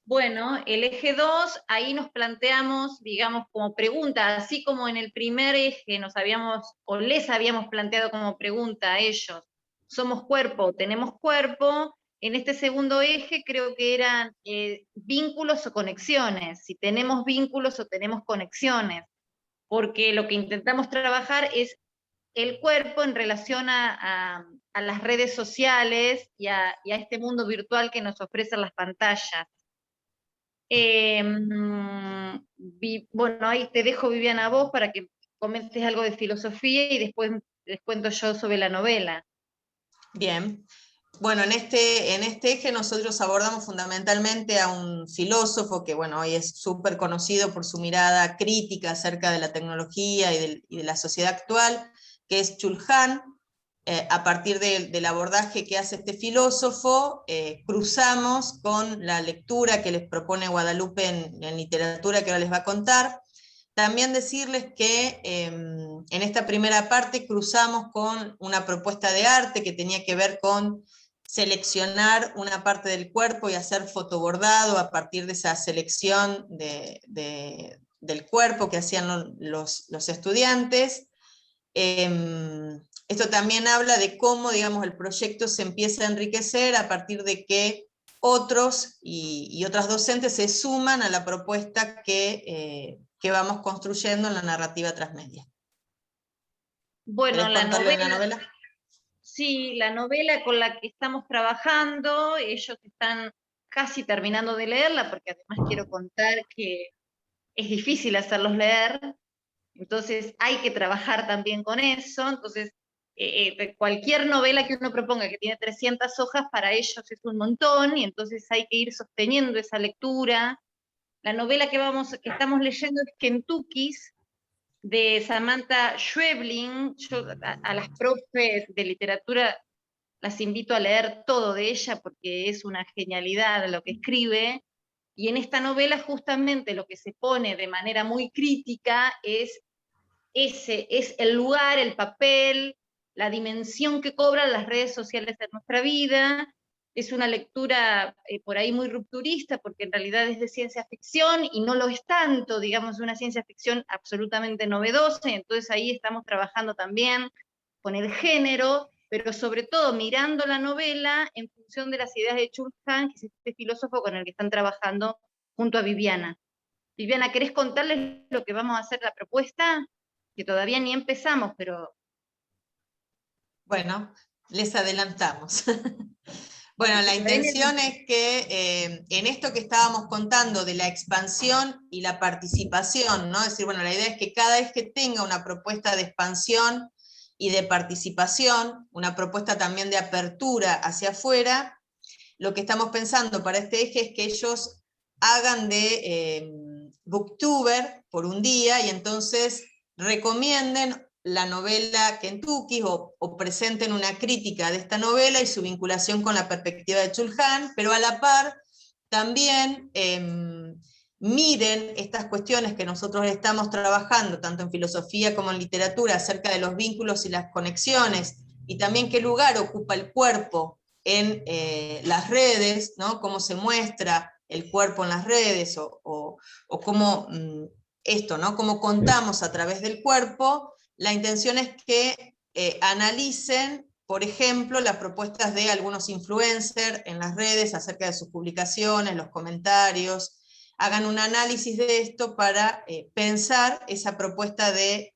Bueno, el eje 2, ahí nos planteamos, digamos, como pregunta, así como en el primer eje les habíamos planteado como pregunta a ellos, ¿somos cuerpo, tenemos cuerpo? En este segundo eje creo que eran vínculos o conexiones, si tenemos vínculos o tenemos conexiones, porque lo que intentamos trabajar es el cuerpo en relación a las redes sociales y a este mundo virtual que nos ofrecen las pantallas. Bueno, ahí te dejo, Viviana, a vos para que comentes algo de filosofía y después les cuento yo sobre la novela. Bien. Bueno, en este eje nosotros abordamos fundamentalmente a un filósofo que, bueno, hoy es súper conocido por su mirada crítica acerca de la tecnología y de la sociedad actual, que es Chul Han. A partir del abordaje que hace este filósofo, cruzamos con la lectura que les propone Guadalupe en literatura, que ahora les va a contar, También decirles que en esta primera parte cruzamos con una propuesta de arte que tenía que ver con seleccionar una parte del cuerpo y hacer fotobordado a partir de esa selección del cuerpo que hacían los estudiantes. Esto también habla de cómo, digamos, el proyecto se empieza a enriquecer a partir de que otros y otras docentes se suman a la propuesta que vamos construyendo en la narrativa transmedia. Bueno, ¿Querés contarle de la novela? Sí, la novela con la que estamos trabajando, ellos están casi terminando de leerla, porque además quiero contar que es difícil hacerlos leer, entonces hay que trabajar también con eso. Entonces, cualquier novela que uno proponga que tiene 300 hojas, para ellos es un montón, y entonces hay que ir sosteniendo esa lectura. La novela que estamos leyendo es Kentuckys, de Samantha Schweblin. Yo a las profes de literatura las invito a leer todo de ella, porque es una genialidad lo que escribe, y en esta novela justamente lo que se pone de manera muy crítica es el lugar, el papel, la dimensión que cobran las redes sociales en nuestra vida. Es una lectura por ahí muy rupturista, porque en realidad es de ciencia ficción, y no lo es tanto, digamos, una ciencia ficción absolutamente novedosa, y entonces ahí estamos trabajando también con el género, pero sobre todo mirando la novela en función de las ideas de Chul Han, que es este filósofo con el que están trabajando junto a Viviana. Viviana, ¿querés contarles lo que vamos a hacer la propuesta? Que todavía ni empezamos, pero... Bueno, les adelantamos. Bueno, la intención es que en esto que estábamos contando de la expansión y la participación, ¿no? Es decir, bueno, la idea es que cada vez que tenga una propuesta de expansión y de participación, una propuesta también de apertura hacia afuera, lo que estamos pensando para este eje es que ellos hagan de booktuber por un día, y entonces recomienden la novela Kentucky o presenten una crítica de esta novela y su vinculación con la perspectiva de Chul Han, pero a la par también miren estas cuestiones que nosotros estamos trabajando, tanto en filosofía como en literatura, acerca de los vínculos y las conexiones, y también qué lugar ocupa el cuerpo en las redes, ¿no? Cómo se muestra el cuerpo en las redes, o cómo esto, ¿no? Cómo contamos a través del cuerpo. La intención es que analicen, por ejemplo, las propuestas de algunos influencers en las redes acerca de sus publicaciones, los comentarios, hagan un análisis de esto para pensar esa propuesta de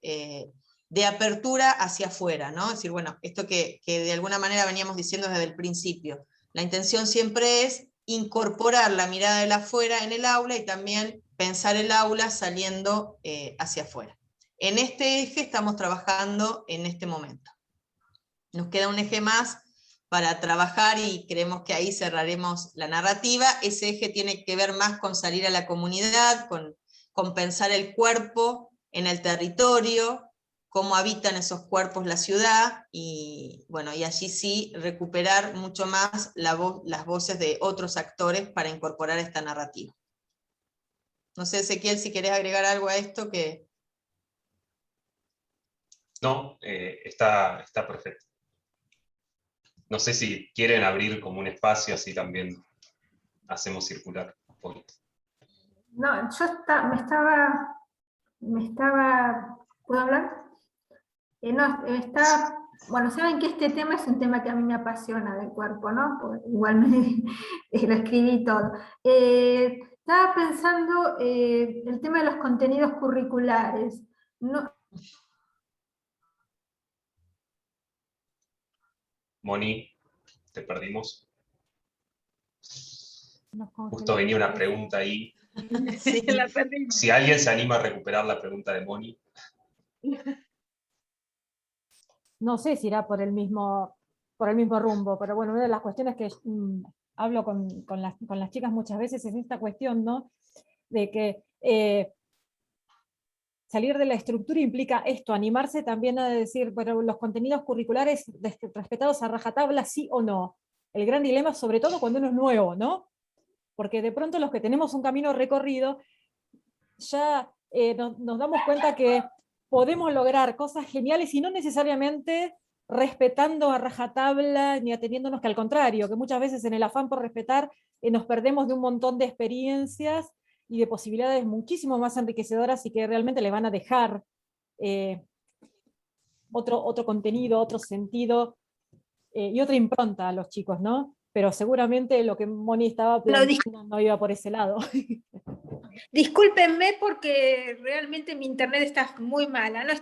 apertura hacia afuera, ¿no? Es decir, bueno, esto que de alguna manera veníamos diciendo desde el principio. La intención siempre es incorporar la mirada del afuera en el aula, y también pensar el aula saliendo hacia afuera. En este eje estamos trabajando en este momento. Nos queda un eje más para trabajar, y creemos que ahí cerraremos la narrativa. Ese eje tiene que ver más con salir a la comunidad, con pensar el cuerpo en el territorio, cómo habitan esos cuerpos la ciudad, y bueno, y allí sí recuperar mucho más las voces de otros actores para incorporar esta narrativa. No sé, Ezequiel, si querés agregar algo a esto que... No, está perfecto. No sé si quieren abrir como un espacio, así también hacemos circular un poquito. No, yo ¿puedo hablar? Bueno, saben que este tema es un tema que a mí me apasiona, del cuerpo, ¿no? Igual lo escribí todo. Estaba pensando el tema de los contenidos curriculares. No, Moni, te perdimos. Justo Justo venía una pregunta ahí. Sí, la perdimos. Si alguien se anima a recuperar la pregunta de Moni. No sé si irá por el mismo rumbo, pero bueno, una de las cuestiones que hablo con las chicas muchas veces es esta cuestión, ¿no? De que salir de la estructura implica esto, animarse también a decir, pero los contenidos curriculares respetados a rajatabla, sí o no. El gran dilema, sobre todo cuando uno es nuevo, ¿no? Porque de pronto los que tenemos un camino recorrido, ya nos damos cuenta que podemos lograr cosas geniales y no necesariamente respetando a rajatabla ni ateniéndonos, que al contrario, que muchas veces en el afán por respetar nos perdemos de un montón de experiencias y de posibilidades muchísimo más enriquecedoras y que realmente le van a dejar otro contenido, otro sentido y otra impronta a los chicos, ¿no? Pero seguramente lo que Moni estaba planteando no iba por ese lado. Discúlpenme porque realmente mi internet está muy mala. No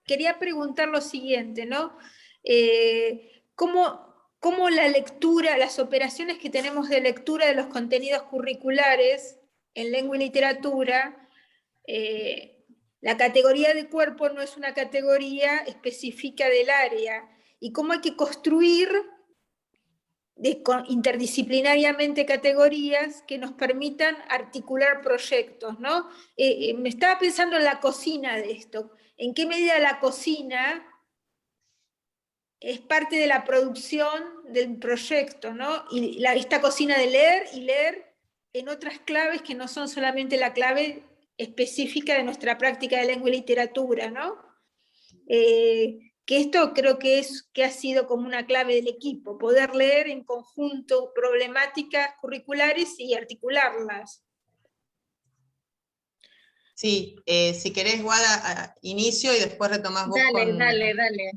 quería preguntar lo siguiente, ¿no? ¿Cómo la lectura, las operaciones que tenemos de lectura de los contenidos curriculares en lengua y literatura, la categoría de cuerpo no es una categoría específica del área, y cómo hay que construir interdisciplinariamente categorías que nos permitan articular proyectos, ¿no? Me estaba pensando en la cocina de esto. ¿En qué medida la cocina es parte de la producción del proyecto, ¿no? Y esta cocina de leer y leer en otras claves que no son solamente la clave específica de nuestra práctica de lengua y literatura, ¿no? Que esto creo que ha sido como una clave del equipo, poder leer en conjunto problemáticas curriculares y articularlas. Sí, si querés, Guada, inicio y después retomás vos. Dale.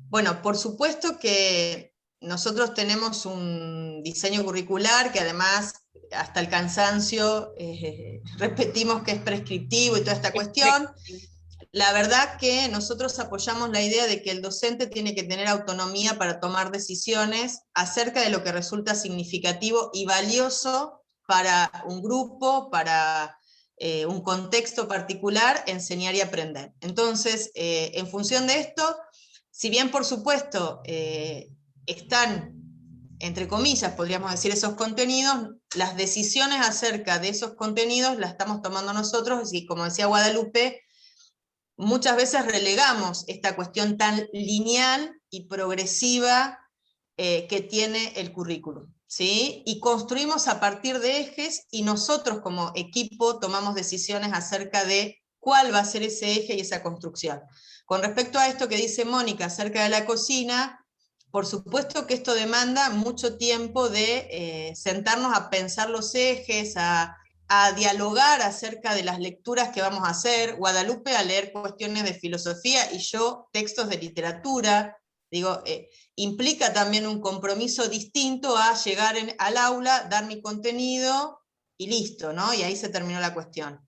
Bueno, por supuesto que nosotros tenemos un diseño curricular que además hasta el cansancio repetimos que es prescriptivo y toda esta cuestión. La verdad que nosotros apoyamos la idea de que el docente tiene que tener autonomía para tomar decisiones acerca de lo que resulta significativo y valioso para un grupo, para un contexto particular, enseñar y aprender. Entonces, en función de esto, si bien por supuesto están, entre comillas, podríamos decir, esos contenidos, las decisiones acerca de esos contenidos las estamos tomando nosotros, y como decía Guadalupe, muchas veces relegamos esta cuestión tan lineal y progresiva que tiene el currículum, ¿sí? Y construimos a partir de ejes, y nosotros como equipo tomamos decisiones acerca de cuál va a ser ese eje y esa construcción. Con respecto a esto que dice Mónica acerca de la cocina, por supuesto que esto demanda mucho tiempo de sentarnos a pensar los ejes, a dialogar acerca de las lecturas que vamos a hacer, Guadalupe a leer cuestiones de filosofía y yo textos de literatura. Digo, implica también un compromiso distinto a llegar al aula, dar mi contenido y listo, ¿no? Y ahí se terminó la cuestión.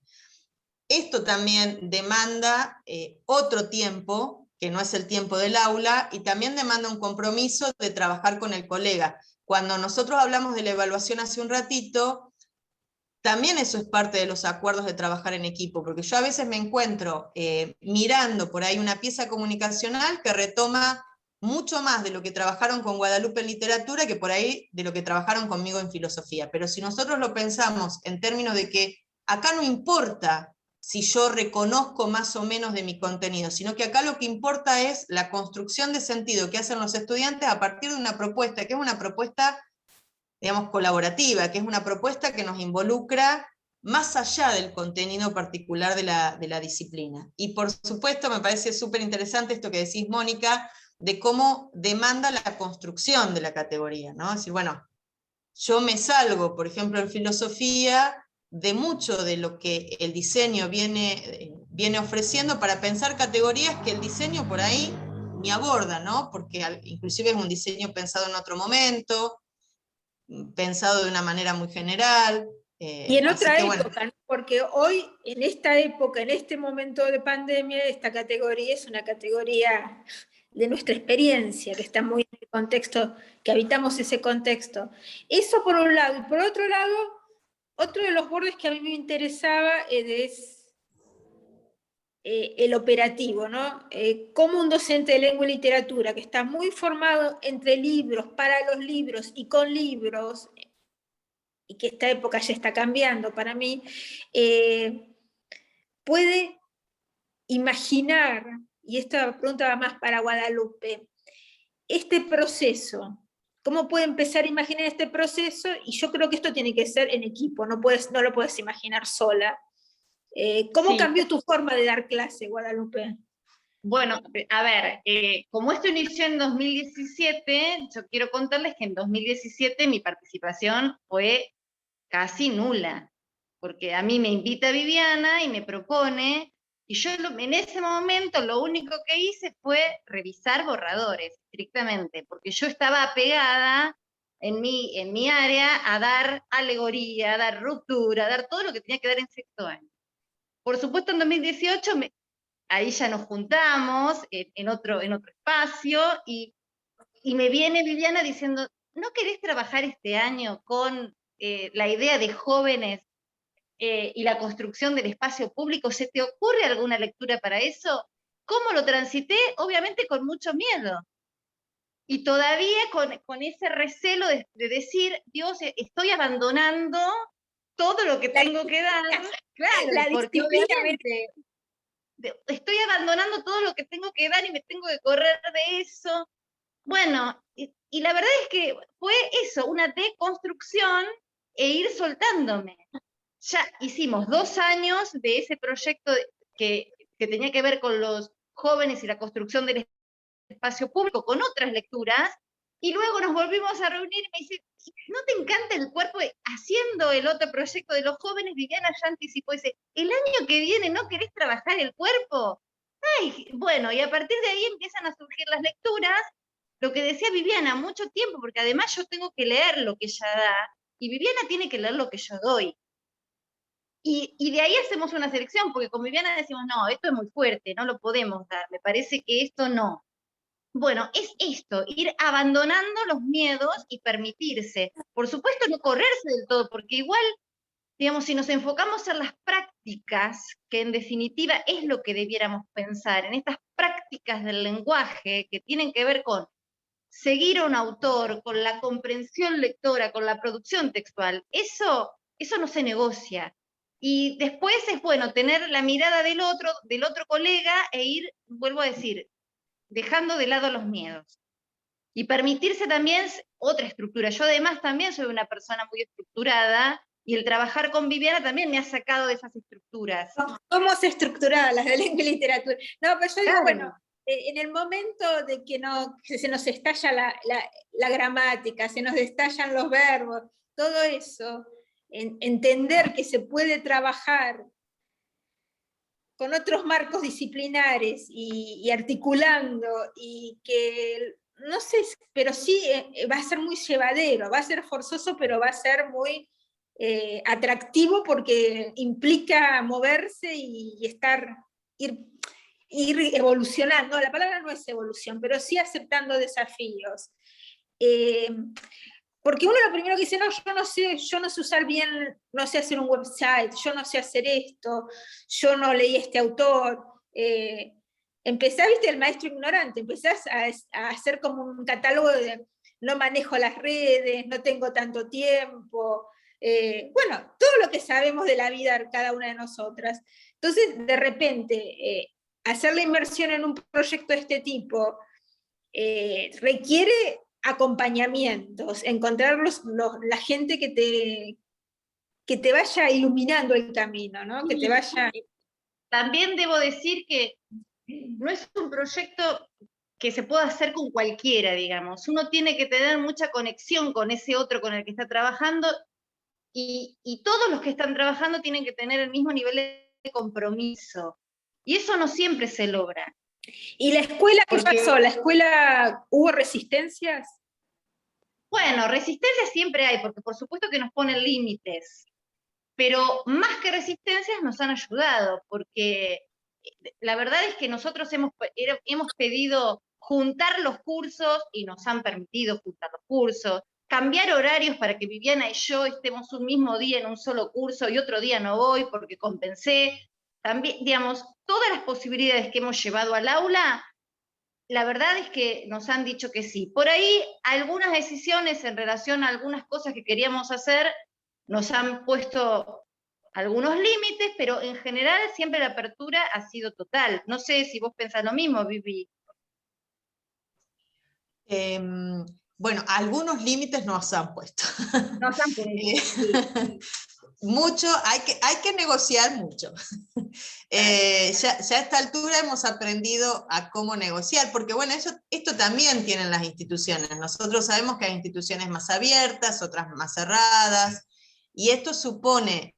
Esto también demanda otro tiempo, que no es el tiempo del aula, y también demanda un compromiso de trabajar con el colega. Cuando nosotros hablamos de la evaluación hace un ratito, también eso es parte de los acuerdos de trabajar en equipo, porque yo a veces me encuentro mirando por ahí una pieza comunicacional que retoma mucho más de lo que trabajaron con Guadalupe en literatura que por ahí de lo que trabajaron conmigo en filosofía. Pero si nosotros lo pensamos en términos de que acá no importa si yo reconozco más o menos de mi contenido, sino que acá lo que importa es la construcción de sentido que hacen los estudiantes a partir de una propuesta, que es una propuesta, digamos, colaborativa, que es una propuesta que nos involucra más allá del contenido particular de la disciplina. Y por supuesto me parece súper interesante esto que decís, Mónica, de cómo demanda la construcción de la categoría, ¿no? Es decir, bueno, yo me salgo, por ejemplo, en filosofía, de mucho de lo que el diseño viene ofreciendo para pensar categorías que el diseño por ahí ni aborda, ¿no? Porque inclusive es un diseño pensado en otro momento, pensado de una manera muy general. Y en otra época, ¿no? Porque hoy, en esta época, en este momento de pandemia, esta categoría es una categoría de nuestra experiencia, que está muy en el contexto, que habitamos ese contexto. Eso por un lado. Y por otro lado, otro de los bordes que a mí me interesaba es el operativo, ¿no? Como un docente de lengua y literatura que está muy formado entre libros, para los libros y con libros, y que esta época ya está cambiando para mí, puede imaginar, y esta pregunta va más para Guadalupe, este proceso, ¿cómo puede empezar a imaginar este proceso? Y yo creo que esto tiene que ser en equipo, no lo puedes imaginar sola. ¿Cómo Sí. cambió tu forma de dar clase, Guadalupe? Bueno, a ver, como esto inició en 2017, yo quiero contarles que en 2017 mi participación fue casi nula, porque a mí me invita Viviana y me propone, y yo en ese momento lo único que hice fue revisar borradores, estrictamente, porque yo estaba apegada en mi área a dar alegoría, a dar ruptura, a dar todo lo que tenía que dar en sexto año. Por supuesto, en 2018 ahí ya nos juntamos en otro espacio, y me viene Viviana diciendo, ¿no querés trabajar este año con la idea de jóvenes y la construcción del espacio público? ¿Se te ocurre alguna lectura para eso? ¿Cómo lo transité? Obviamente con mucho miedo. Y todavía con ese recelo de decir, Dios, estoy abandonando todo lo que tengo que dar. Claro, La porque disciplina. obviamente estoy abandonando todo lo que tengo que dar y me tengo que correr de eso. Bueno, y la verdad es que fue eso, una deconstrucción e ir soltándome. Ya hicimos 2 años de ese proyecto que tenía que ver con los jóvenes y la construcción del espacio público, con otras lecturas, y luego nos volvimos a reunir y me dice, ¿no te encanta el cuerpo? Haciendo el otro proyecto de los jóvenes, Viviana ya anticipó, dice, ¿el año que viene no querés trabajar el cuerpo? Ay, bueno, y a partir de ahí empiezan a surgir las lecturas, lo que decía Viviana, mucho tiempo, porque además yo tengo que leer lo que ella da, y Viviana tiene que leer lo que yo doy. Y de ahí hacemos una selección, porque con Viviana decimos, no, esto es muy fuerte, no lo podemos dar, me parece que esto no. Bueno, es esto, ir abandonando los miedos y permitirse. Por supuesto, no correrse del todo, porque igual, digamos, si nos enfocamos en las prácticas, que en definitiva es lo que debiéramos pensar, en estas prácticas del lenguaje que tienen que ver con seguir a un autor, con la comprensión lectora, con la producción textual, eso no se negocia. Y después es bueno tener la mirada del otro colega e ir, vuelvo a decir, dejando de lado los miedos. Y permitirse también otra estructura. Yo además también soy una persona muy estructurada, y el trabajar con Viviana también me ha sacado de esas estructuras. ¿Cómo se estructuraba las de lengua y literatura? No, pero yo digo, Claro. bueno, en el momento de que se nos estalla la gramática, se nos estallan los verbos, todo eso, entender que se puede trabajar con otros marcos disciplinares y articulando, y que, no sé, pero sí va a ser muy llevadero, va a ser forzoso, pero va a ser muy atractivo, porque implica moverse y ir evolucionando. La palabra no es evolución, pero sí aceptando desafíos. Porque uno lo primero que dice, no, yo no sé usar bien, no sé hacer un website, yo no sé hacer esto, yo no leí este autor. Empezás, viste, el maestro ignorante, empezás a hacer como un catálogo de no manejo las redes, no tengo tanto tiempo. Bueno, todo lo que sabemos de la vida de cada una de nosotras. Entonces, de repente, hacer la inversión en un proyecto de este tipo requiere acompañamientos, encontrar la gente que te vaya iluminando el camino, ¿no? Que te vaya... También debo decir que no es un proyecto que se pueda hacer con cualquiera, digamos. Uno tiene que tener mucha conexión con ese otro con el que está trabajando, y todos los que están trabajando tienen que tener el mismo nivel de compromiso. Y eso no siempre se logra. ¿Y la escuela qué Porque, pasó? ¿La escuela hubo resistencias? bueno, resistencia siempre hay, porque por supuesto que nos ponen límites, pero más que resistencias nos han ayudado, porque la verdad es que nosotros hemos pedido juntar los cursos y nos han permitido juntar los cursos, cambiar horarios para que Viviana y yo estemos un mismo día en un solo curso y otro día no voy porque compensé. También, digamos, todas las posibilidades que hemos llevado al aula, la verdad es que nos han dicho que sí. Por ahí algunas decisiones en relación a algunas cosas que queríamos hacer nos han puesto algunos límites, pero en general siempre la apertura ha sido total. No sé si vos pensás lo mismo, Vivi. Bueno, algunos límites nos han puesto. Nos han puesto. mucho, hay que negociar mucho. Ya a esta altura hemos aprendido a cómo negociar, porque bueno, esto también tienen las instituciones. Nosotros sabemos que hay instituciones más abiertas, otras más cerradas, y esto supone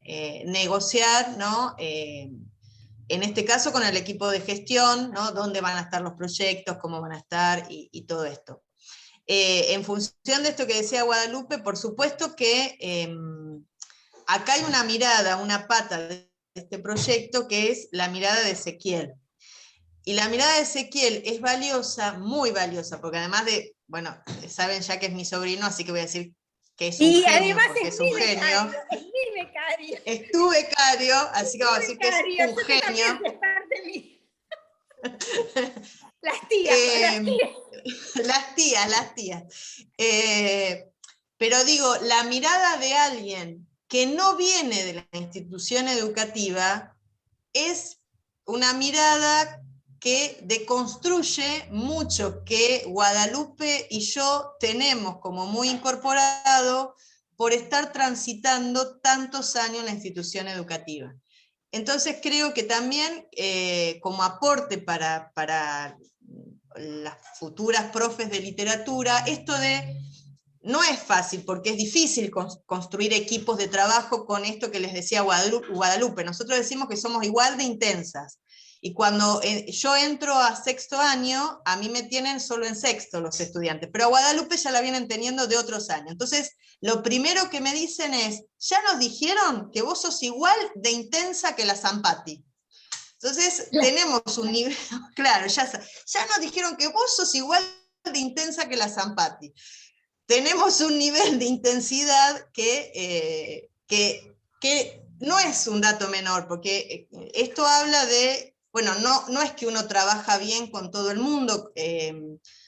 negociar, ¿no? En este caso con el equipo de gestión, ¿no? Dónde van a estar los proyectos, cómo van a estar, y todo esto. En función de esto que decía Guadalupe, por supuesto que acá hay una mirada, una pata de este proyecto, que es la mirada de Ezequiel. Y la mirada de Ezequiel es valiosa, muy valiosa, porque además de, bueno, saben ya que es mi sobrino, así que voy a decir que es un genio, además porque es un genio. Es mi becario. Es tu becario, así que vamos a decir que es un genio. Es parte de mí. Las tías. Las tías. Pero digo, la mirada de alguien que no viene de la institución educativa es una mirada que deconstruye mucho que Guadalupe y yo tenemos como muy incorporado por estar transitando tantos años en la institución educativa. Entonces creo que también como aporte para las futuras profes de literatura, esto de, no es fácil, porque es difícil construir equipos de trabajo con esto que les decía Guadalupe. Nosotros decimos que somos igual de intensas, y cuando yo entro a sexto año, a mí me tienen solo en sexto los estudiantes, pero a Guadalupe ya la vienen teniendo de otros años. Entonces, lo primero que me dicen es, ya nos dijeron que vos sos igual de intensa que la Zampati. Entonces, tenemos un nivel, claro, ya nos dijeron que vos sos igual de intensa que la Zampati. Tenemos un nivel de intensidad que no es un dato menor, porque esto habla de, bueno, no es que uno trabaja bien con todo el mundo,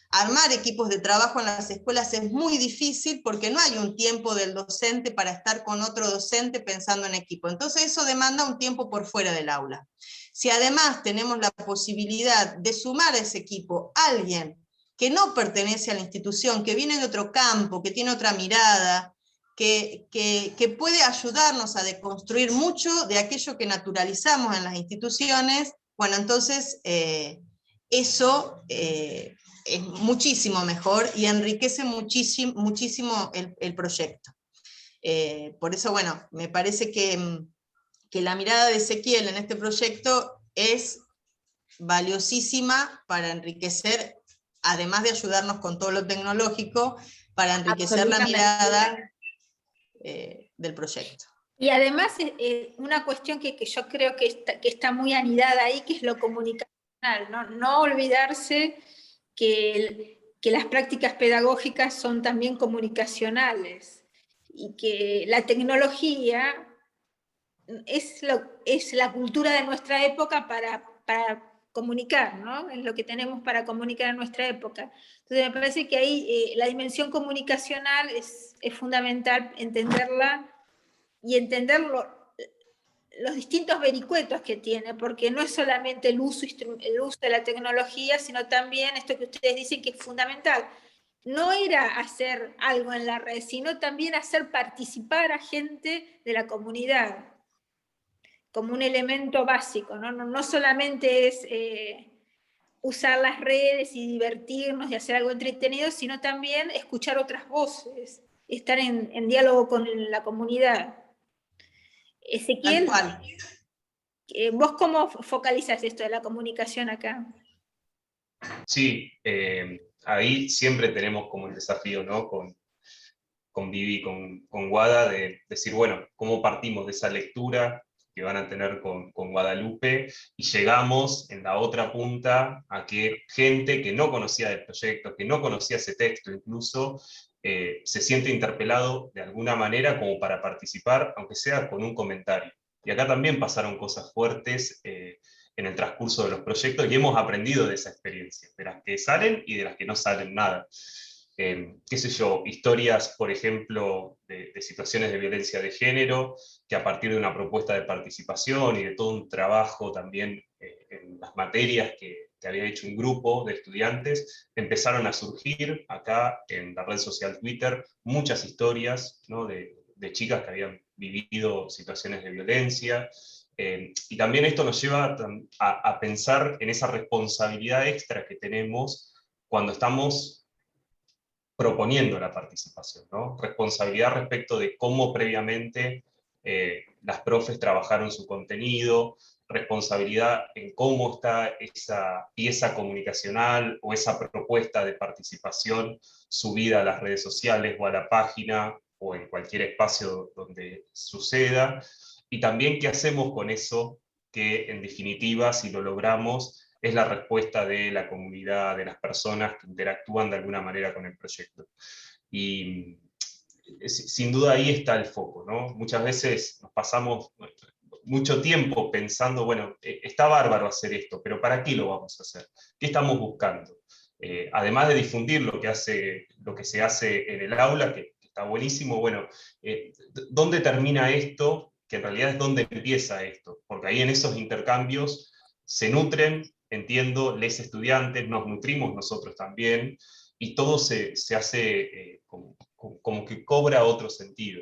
armar equipos de trabajo en las escuelas es muy difícil porque no hay un tiempo del docente para estar con otro docente pensando en equipo. Entonces eso demanda un tiempo por fuera del aula. Si además tenemos la posibilidad de sumar a ese equipo a alguien que no pertenece a la institución, que viene de otro campo, que tiene otra mirada, que puede ayudarnos a deconstruir mucho de aquello que naturalizamos en las instituciones, bueno, entonces eso es muchísimo mejor y enriquece muchísimo el proyecto. Por eso, bueno, me parece que la mirada de Ezequiel en este proyecto es valiosísima para enriquecer, además de ayudarnos con todo lo tecnológico, para enriquecer la mirada del proyecto. Y además, una cuestión que yo creo que está muy anidada ahí, que es lo comunicacional, no olvidarse que las prácticas pedagógicas son también comunicacionales, y que la tecnología es la cultura de nuestra época para comunicar, ¿no? Es lo que tenemos para comunicar en nuestra época. Entonces me parece que ahí la dimensión comunicacional es fundamental entenderla y entender los distintos vericuetos que tiene, porque no es solamente el uso de la tecnología, sino también esto que ustedes dicen que es fundamental. No era hacer algo en la red, sino también hacer participar a gente de la comunidad, como un elemento básico, no solamente es usar las redes y divertirnos y hacer algo entretenido, sino también escuchar otras voces, estar en diálogo con la comunidad. Ezequiel, ¿vos cómo focalizas esto de la comunicación acá? Sí, ahí siempre tenemos como el desafío, ¿no? Con Vivi, con Guada, de decir, bueno, ¿cómo partimos de esa lectura que van a tener con Guadalupe, y llegamos en la otra punta a que gente que no conocía del proyecto, que no conocía ese texto incluso, se siente interpelado de alguna manera como para participar, aunque sea con un comentario. Y acá también pasaron cosas fuertes en el transcurso de los proyectos, y hemos aprendido de esa experiencia, de las que salen y de las que no salen nada. Qué sé yo, historias, por ejemplo, de situaciones de violencia de género, que a partir de una propuesta de participación y de todo un trabajo también en las materias que había hecho un grupo de estudiantes, empezaron a surgir acá en la red social Twitter muchas historias, ¿no? de de chicas que habían vivido situaciones de violencia. Y también esto nos lleva a pensar en esa responsabilidad extra que tenemos cuando estamos proponiendo la participación, ¿no? Responsabilidad respecto de cómo previamente las profes trabajaron su contenido, responsabilidad en cómo está esa pieza comunicacional o esa propuesta de participación subida a las redes sociales o a la página o en cualquier espacio donde suceda, y también qué hacemos con eso que en definitiva, si lo logramos, es la respuesta de la comunidad, de las personas que interactúan de alguna manera con el proyecto. Y sin duda ahí está el foco, ¿no? Muchas veces nos pasamos mucho tiempo pensando, bueno, está bárbaro hacer esto, pero ¿para qué lo vamos a hacer? ¿Qué estamos buscando? Además de difundir lo que se hace en el aula, que está buenísimo, bueno, ¿dónde termina esto? Que en realidad es dónde empieza esto, porque ahí en esos intercambios se nutren, entiendo, les estudiantes, nos nutrimos nosotros también, y todo se hace como que cobra otro sentido,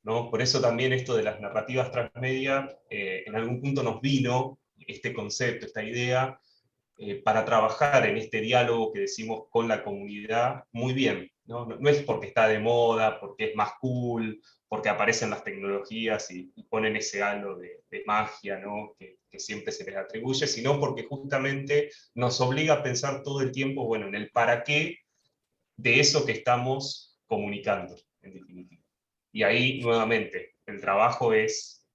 ¿no? Por eso también esto de las narrativas transmedia, en algún punto nos vino este concepto, esta idea, para trabajar en este diálogo que decimos con la comunidad muy bien, ¿no? No es porque está de moda, porque es más cool, porque aparecen las tecnologías y ponen ese halo de magia, ¿no? que siempre se les atribuye, sino porque justamente nos obliga a pensar todo el tiempo, bueno, en el para qué de eso que estamos comunicando, en definitiva. Y ahí, nuevamente, el trabajo es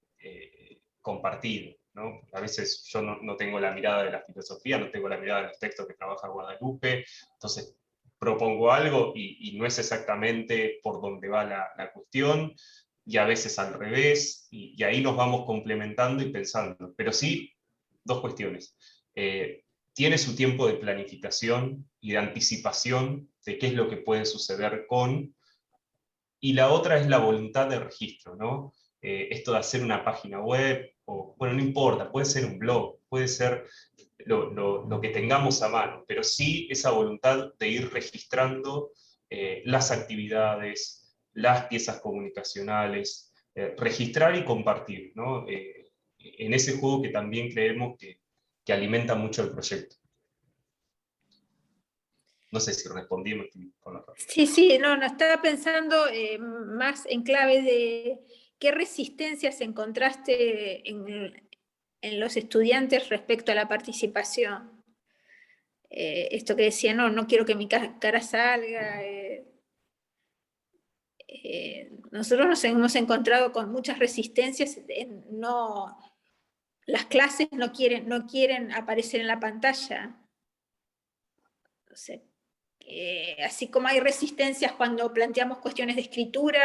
compartido, ¿no? A veces yo no tengo la mirada de la filosofía, no tengo la mirada de los textos que trabaja Guadalupe, entonces propongo algo y no es exactamente por donde va la cuestión, y a veces al revés, y ahí nos vamos complementando y pensando. Pero sí, dos cuestiones. Tiene su tiempo de planificación y de anticipación de qué es lo que puede suceder con, y la otra es la voluntad de registro, ¿no? Esto de hacer una página web, o, bueno, no importa, puede ser un blog, puede ser lo que tengamos a mano, pero sí esa voluntad de ir registrando las actividades, las piezas comunicacionales, registrar y compartir, ¿no? En ese juego que también creemos que alimenta mucho el proyecto. No sé si respondí con la respuesta. Sí, no estaba pensando más en clave de qué resistencias encontraste en los estudiantes respecto a la participación. Esto que decía, no quiero que mi cara salga. Nosotros nos hemos encontrado con muchas resistencias, las clases no quieren aparecer en la pantalla. No sé. Así como hay resistencias cuando planteamos cuestiones de escritura,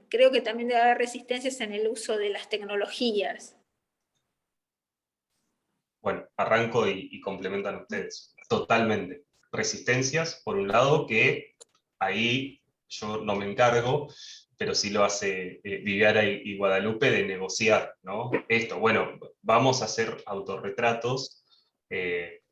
creo que también debe haber resistencias en el uso de las tecnologías. Bueno, arranco y complementan ustedes. Totalmente. Resistencias, por un lado, que ahí yo no me encargo, pero sí lo hace Viviana y Guadalupe, de negociar, ¿no? Esto, bueno, vamos a hacer autorretratos,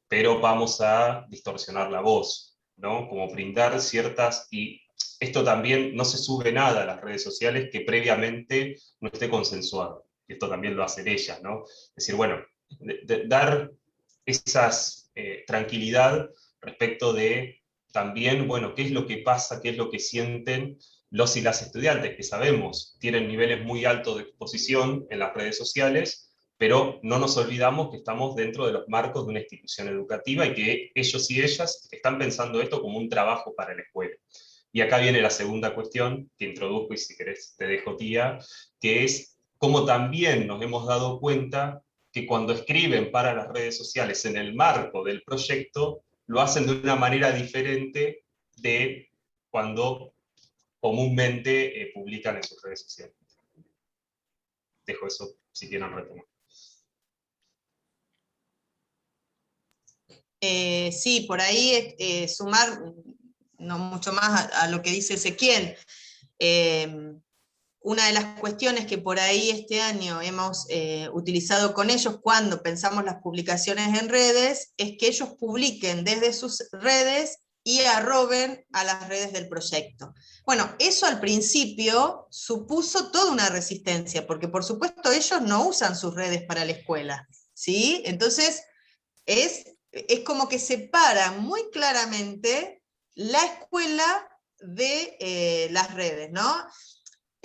pero vamos a distorsionar la voz, ¿no? Como brindar ciertas, y esto también no se sube nada a las redes sociales que previamente no esté consensuado. Esto también lo hacen ellas, ¿no? Es decir, bueno, de dar esas tranquilidad respecto de también, bueno, qué es lo que pasa, qué es lo que sienten los y las estudiantes, que sabemos tienen niveles muy altos de exposición en las redes sociales, pero no nos olvidamos que estamos dentro de los marcos de una institución educativa y que ellos y ellas están pensando esto como un trabajo para la escuela. Y acá viene la segunda cuestión que introduzco, y si querés te dejo, tía, que es cómo también nos hemos dado cuenta que cuando escriben para las redes sociales en el marco del proyecto, lo hacen de una manera diferente de cuando comúnmente publican en sus redes sociales. Dejo eso si quieren retomar. Sí, por ahí sumar, no mucho más a lo que dice Ezequiel. Una de las cuestiones que por ahí este año hemos utilizado con ellos cuando pensamos las publicaciones en redes, es que ellos publiquen desde sus redes y arroben a las redes del proyecto. Bueno, eso al principio supuso toda una resistencia, porque por supuesto ellos no usan sus redes para la escuela, ¿sí? Entonces es como que separa muy claramente la escuela de las redes, ¿no?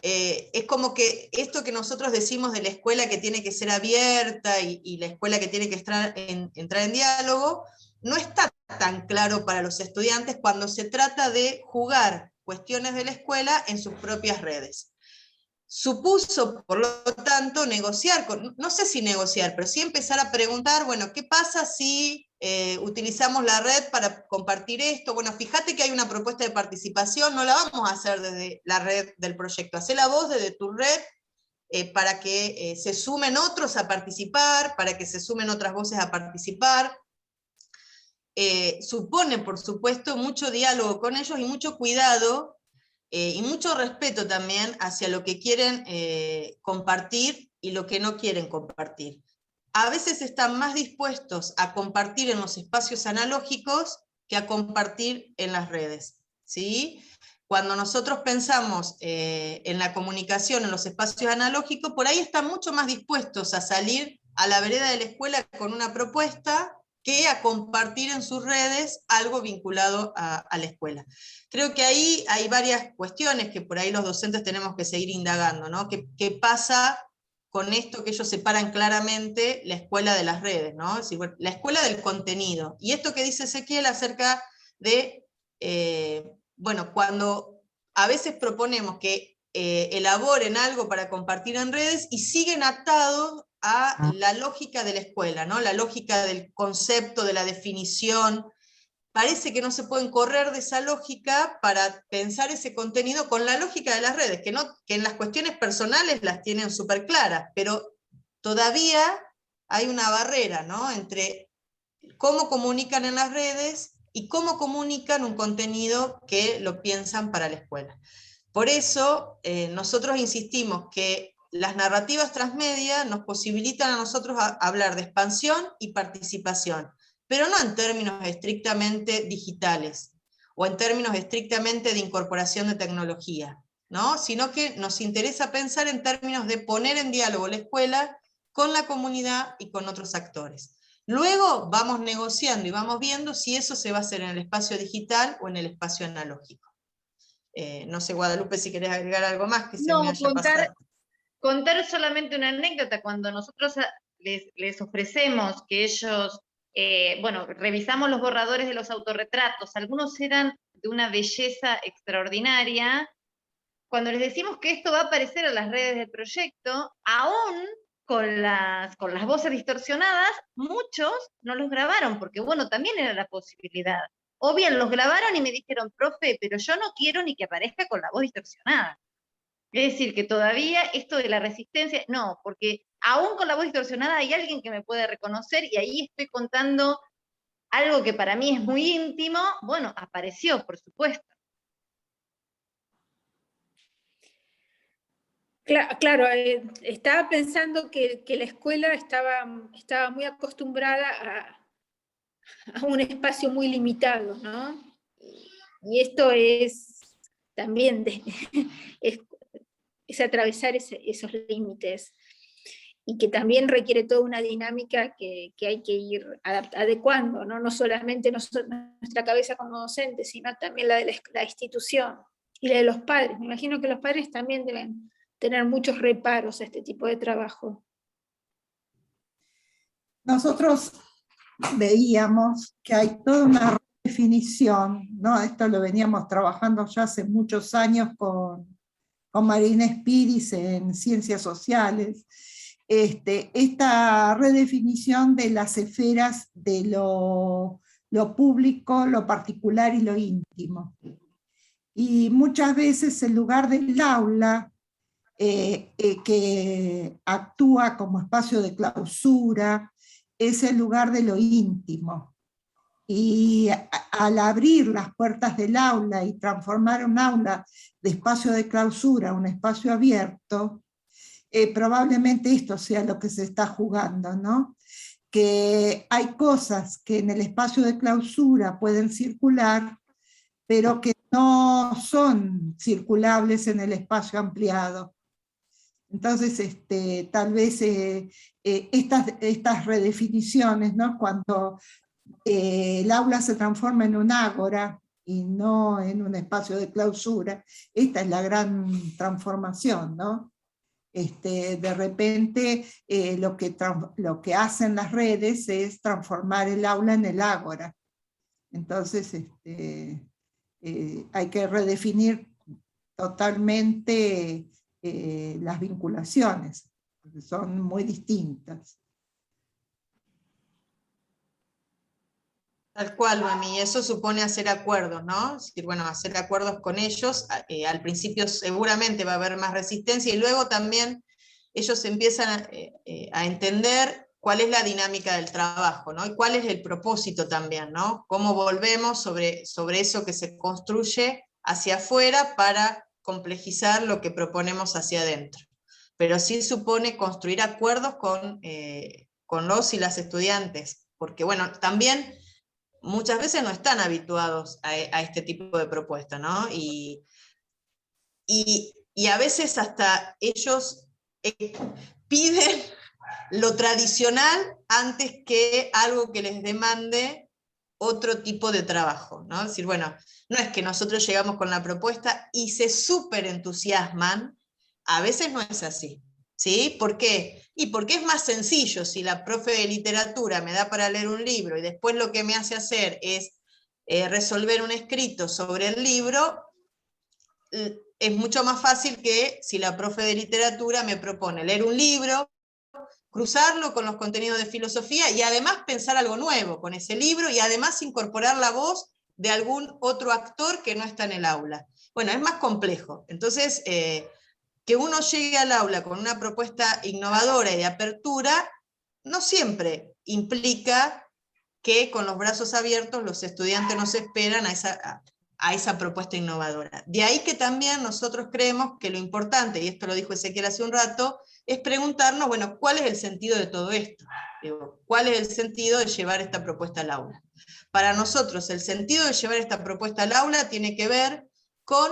Es como que esto que nosotros decimos de la escuela que tiene que ser abierta y la escuela que tiene que entrar en diálogo, no está tan claro para los estudiantes cuando se trata de jugar cuestiones de la escuela en sus propias redes. Supuso, por lo tanto, negociar, no sé si negociar, pero sí empezar a preguntar, bueno, ¿qué pasa si utilizamos la red para compartir esto? Bueno, fíjate que hay una propuesta de participación, no la vamos a hacer desde la red del proyecto, hacela vos desde tu red para que se sumen otros a participar, para que se sumen otras voces a participar. Supone, por supuesto, mucho diálogo con ellos y mucho cuidado y mucho respeto también hacia lo que quieren compartir y lo que no quieren compartir. A veces están más dispuestos a compartir en los espacios analógicos que a compartir en las redes, ¿sí? Cuando nosotros pensamos en la comunicación en los espacios analógicos, por ahí están mucho más dispuestos a salir a la vereda de la escuela con una propuesta que a compartir en sus redes algo vinculado a la escuela. Creo que ahí hay varias cuestiones que por ahí los docentes tenemos que seguir indagando, ¿no? ¿Qué pasa con esto que ellos separan claramente la escuela de las redes, ¿no? Es decir, la escuela del contenido. Y esto que dice Ezequiel acerca de, bueno, cuando a veces proponemos que elaboren algo para compartir en redes y siguen atados a la lógica de la escuela, ¿no? La lógica del concepto, de la definición. Parece que no se pueden correr de esa lógica para pensar ese contenido con la lógica de las redes, que en las cuestiones personales las tienen súper claras, pero todavía hay una barrera, ¿no? Entre cómo comunican en las redes y cómo comunican un contenido que lo piensan para la escuela. Por eso nosotros insistimos que las narrativas transmedia nos posibilitan a nosotros hablar de expansión y participación, pero no en términos estrictamente digitales, o en términos estrictamente de incorporación de tecnología, ¿no? Sino que nos interesa pensar en términos de poner en diálogo la escuela con la comunidad y con otros actores. Luego vamos negociando y vamos viendo si eso se va a hacer en el espacio digital o en el espacio analógico. No sé, Guadalupe, si querés agregar algo más que se me haya pasado. Contar solamente una anécdota, cuando nosotros les ofrecemos que ellos, bueno, revisamos los borradores de los autorretratos, algunos eran de una belleza extraordinaria, cuando les decimos que esto va a aparecer en las redes del proyecto, aún con las voces distorsionadas, muchos no los grabaron, porque bueno, también era la posibilidad. O bien los grabaron y me dijeron, profe, pero yo no quiero ni que aparezca con la voz distorsionada. Es decir, que todavía esto de la resistencia, no, porque aún con la voz distorsionada hay alguien que me puede reconocer y ahí estoy contando algo que para mí es muy íntimo. Bueno, apareció, por supuesto. Claro, estaba pensando que la escuela estaba muy acostumbrada a un espacio muy limitado, ¿no? Y esto es también es atravesar esos límites, y que también requiere toda una dinámica que hay que ir adecuando, ¿no? No solamente nuestra cabeza como docentes, sino también la de la institución y la de los padres. Me imagino que los padres también deben tener muchos reparos a este tipo de trabajo. Nosotros veíamos que hay toda una definición, ¿no? Esto lo veníamos trabajando ya hace muchos años con Marina Espiris en Ciencias Sociales, esta redefinición de las esferas de lo público, lo particular y lo íntimo. Y muchas veces el lugar del aula, que actúa como espacio de clausura, es el lugar de lo íntimo. Y al abrir las puertas del aula y transformar un aula de espacio de clausura a un espacio abierto, probablemente esto sea lo que se está jugando, ¿no? Que hay cosas que en el espacio de clausura pueden circular, pero que no son circulables en el espacio ampliado. Entonces, tal vez estas redefiniciones, ¿no? Cuando el aula se transforma en un ágora y no en un espacio de clausura, esta es la gran transformación, ¿no? De repente lo que hacen las redes es transformar el aula en el ágora. Entonces hay que redefinir totalmente las vinculaciones, porque son muy distintas. Tal cual, Mami, y eso supone hacer acuerdos, ¿no? Es decir, bueno, hacer acuerdos con ellos, al principio seguramente va a haber más resistencia, y luego también ellos empiezan a entender cuál es la dinámica del trabajo, ¿no? Y cuál es el propósito también, ¿no? Cómo volvemos sobre eso que se construye hacia afuera para complejizar lo que proponemos hacia adentro. Pero sí supone construir acuerdos con los y las estudiantes, porque bueno, también muchas veces no están habituados a este tipo de propuesta, ¿no? Y a veces hasta ellos piden lo tradicional antes que algo que les demande otro tipo de trabajo, ¿no? Es decir, bueno, no es que nosotros llegamos con la propuesta y se súper entusiasman, a veces no es así, ¿sí? ¿Por qué? Y porque es más sencillo, si la profe de literatura me da para leer un libro y después lo que me hace hacer es resolver un escrito sobre el libro, es mucho más fácil que si la profe de literatura me propone leer un libro, cruzarlo con los contenidos de filosofía y además pensar algo nuevo con ese libro y además incorporar la voz de algún otro actor que no está en el aula. Bueno, es más complejo. Entonces, que uno llegue al aula con una propuesta innovadora y de apertura, no siempre implica que con los brazos abiertos los estudiantes nos esperan a esa propuesta innovadora. De ahí que también nosotros creemos que lo importante, y esto lo dijo Ezequiel hace un rato, es preguntarnos, bueno, ¿cuál es el sentido de todo esto? ¿Cuál es el sentido de llevar esta propuesta al aula? Para nosotros, el sentido de llevar esta propuesta al aula tiene que ver con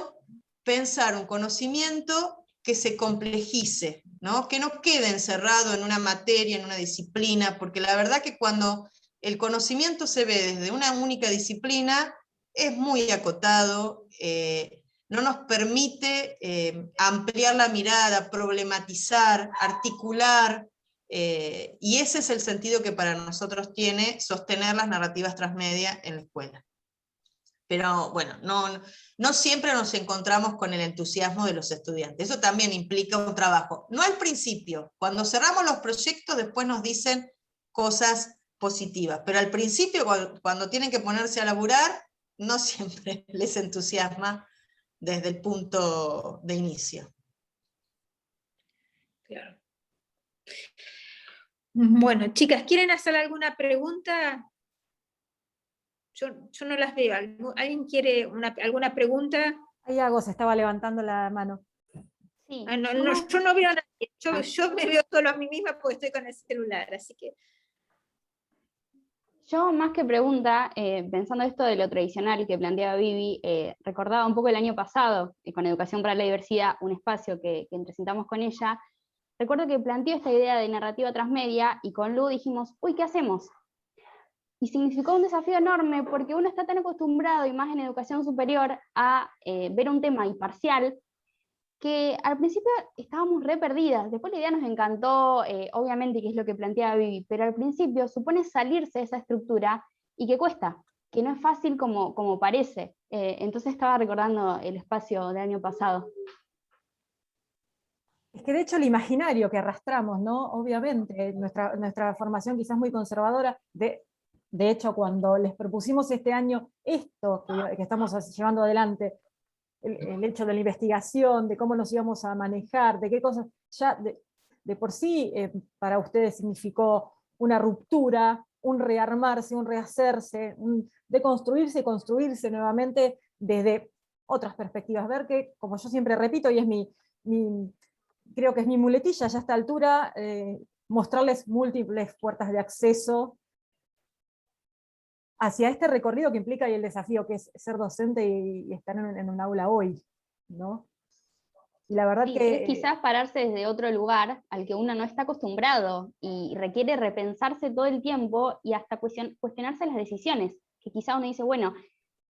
pensar un conocimiento que se complejice, ¿no? Que no quede encerrado en una materia, en una disciplina, porque la verdad que cuando el conocimiento se ve desde una única disciplina, es muy acotado, no nos permite ampliar la mirada, problematizar, articular, y ese es el sentido que para nosotros tiene sostener las narrativas transmedia en la escuela. Pero bueno, no siempre nos encontramos con el entusiasmo de los estudiantes, eso también implica un trabajo. No al principio, cuando cerramos los proyectos después nos dicen cosas positivas, pero al principio cuando tienen que ponerse a laburar, no siempre les entusiasma desde el punto de inicio. Claro. Bueno, chicas, ¿quieren hacer alguna pregunta? Yo no las veo. ¿Alguien quiere alguna pregunta? Ahí Agos estaba levantando la mano. Sí. Ah, no, yo no veo a nadie. Yo me veo solo a mí misma porque estoy con el celular, así que... Yo más que pregunta, pensando esto de lo tradicional que planteaba Vivi, recordaba un poco el año pasado, con Educación para la Diversidad, un espacio que presentamos con ella. Recuerdo que planteó esta idea de narrativa transmedia y con Lu dijimos, uy, ¿qué hacemos? Y significó un desafío enorme porque uno está tan acostumbrado, y más en educación superior, a ver un tema imparcial, que al principio estábamos re perdidas. Después la idea nos encantó, obviamente, que es lo que planteaba Vivi, pero al principio supone salirse de esa estructura y que cuesta, que no es fácil como parece. Entonces estaba recordando el espacio del año pasado. Es que de hecho el imaginario que arrastramos, ¿no? Obviamente, nuestra formación quizás muy conservadora, de hecho cuando les propusimos este año esto que estamos llevando adelante, el hecho de la investigación, de cómo nos íbamos a manejar, de qué cosas, ya de por sí para ustedes significó una ruptura, un rearmarse, un rehacerse, de construirse y construirse nuevamente desde otras perspectivas. Ver que, como yo siempre repito, y es creo que es mi muletilla ya a esta altura, mostrarles múltiples puertas de acceso hacia este recorrido que implica y el desafío que es ser docente y estar en un aula hoy, ¿no? Y la verdad Sí, que... es quizás pararse desde otro lugar al que uno no está acostumbrado y requiere repensarse todo el tiempo y hasta cuestionarse las decisiones, que quizás uno dice, bueno,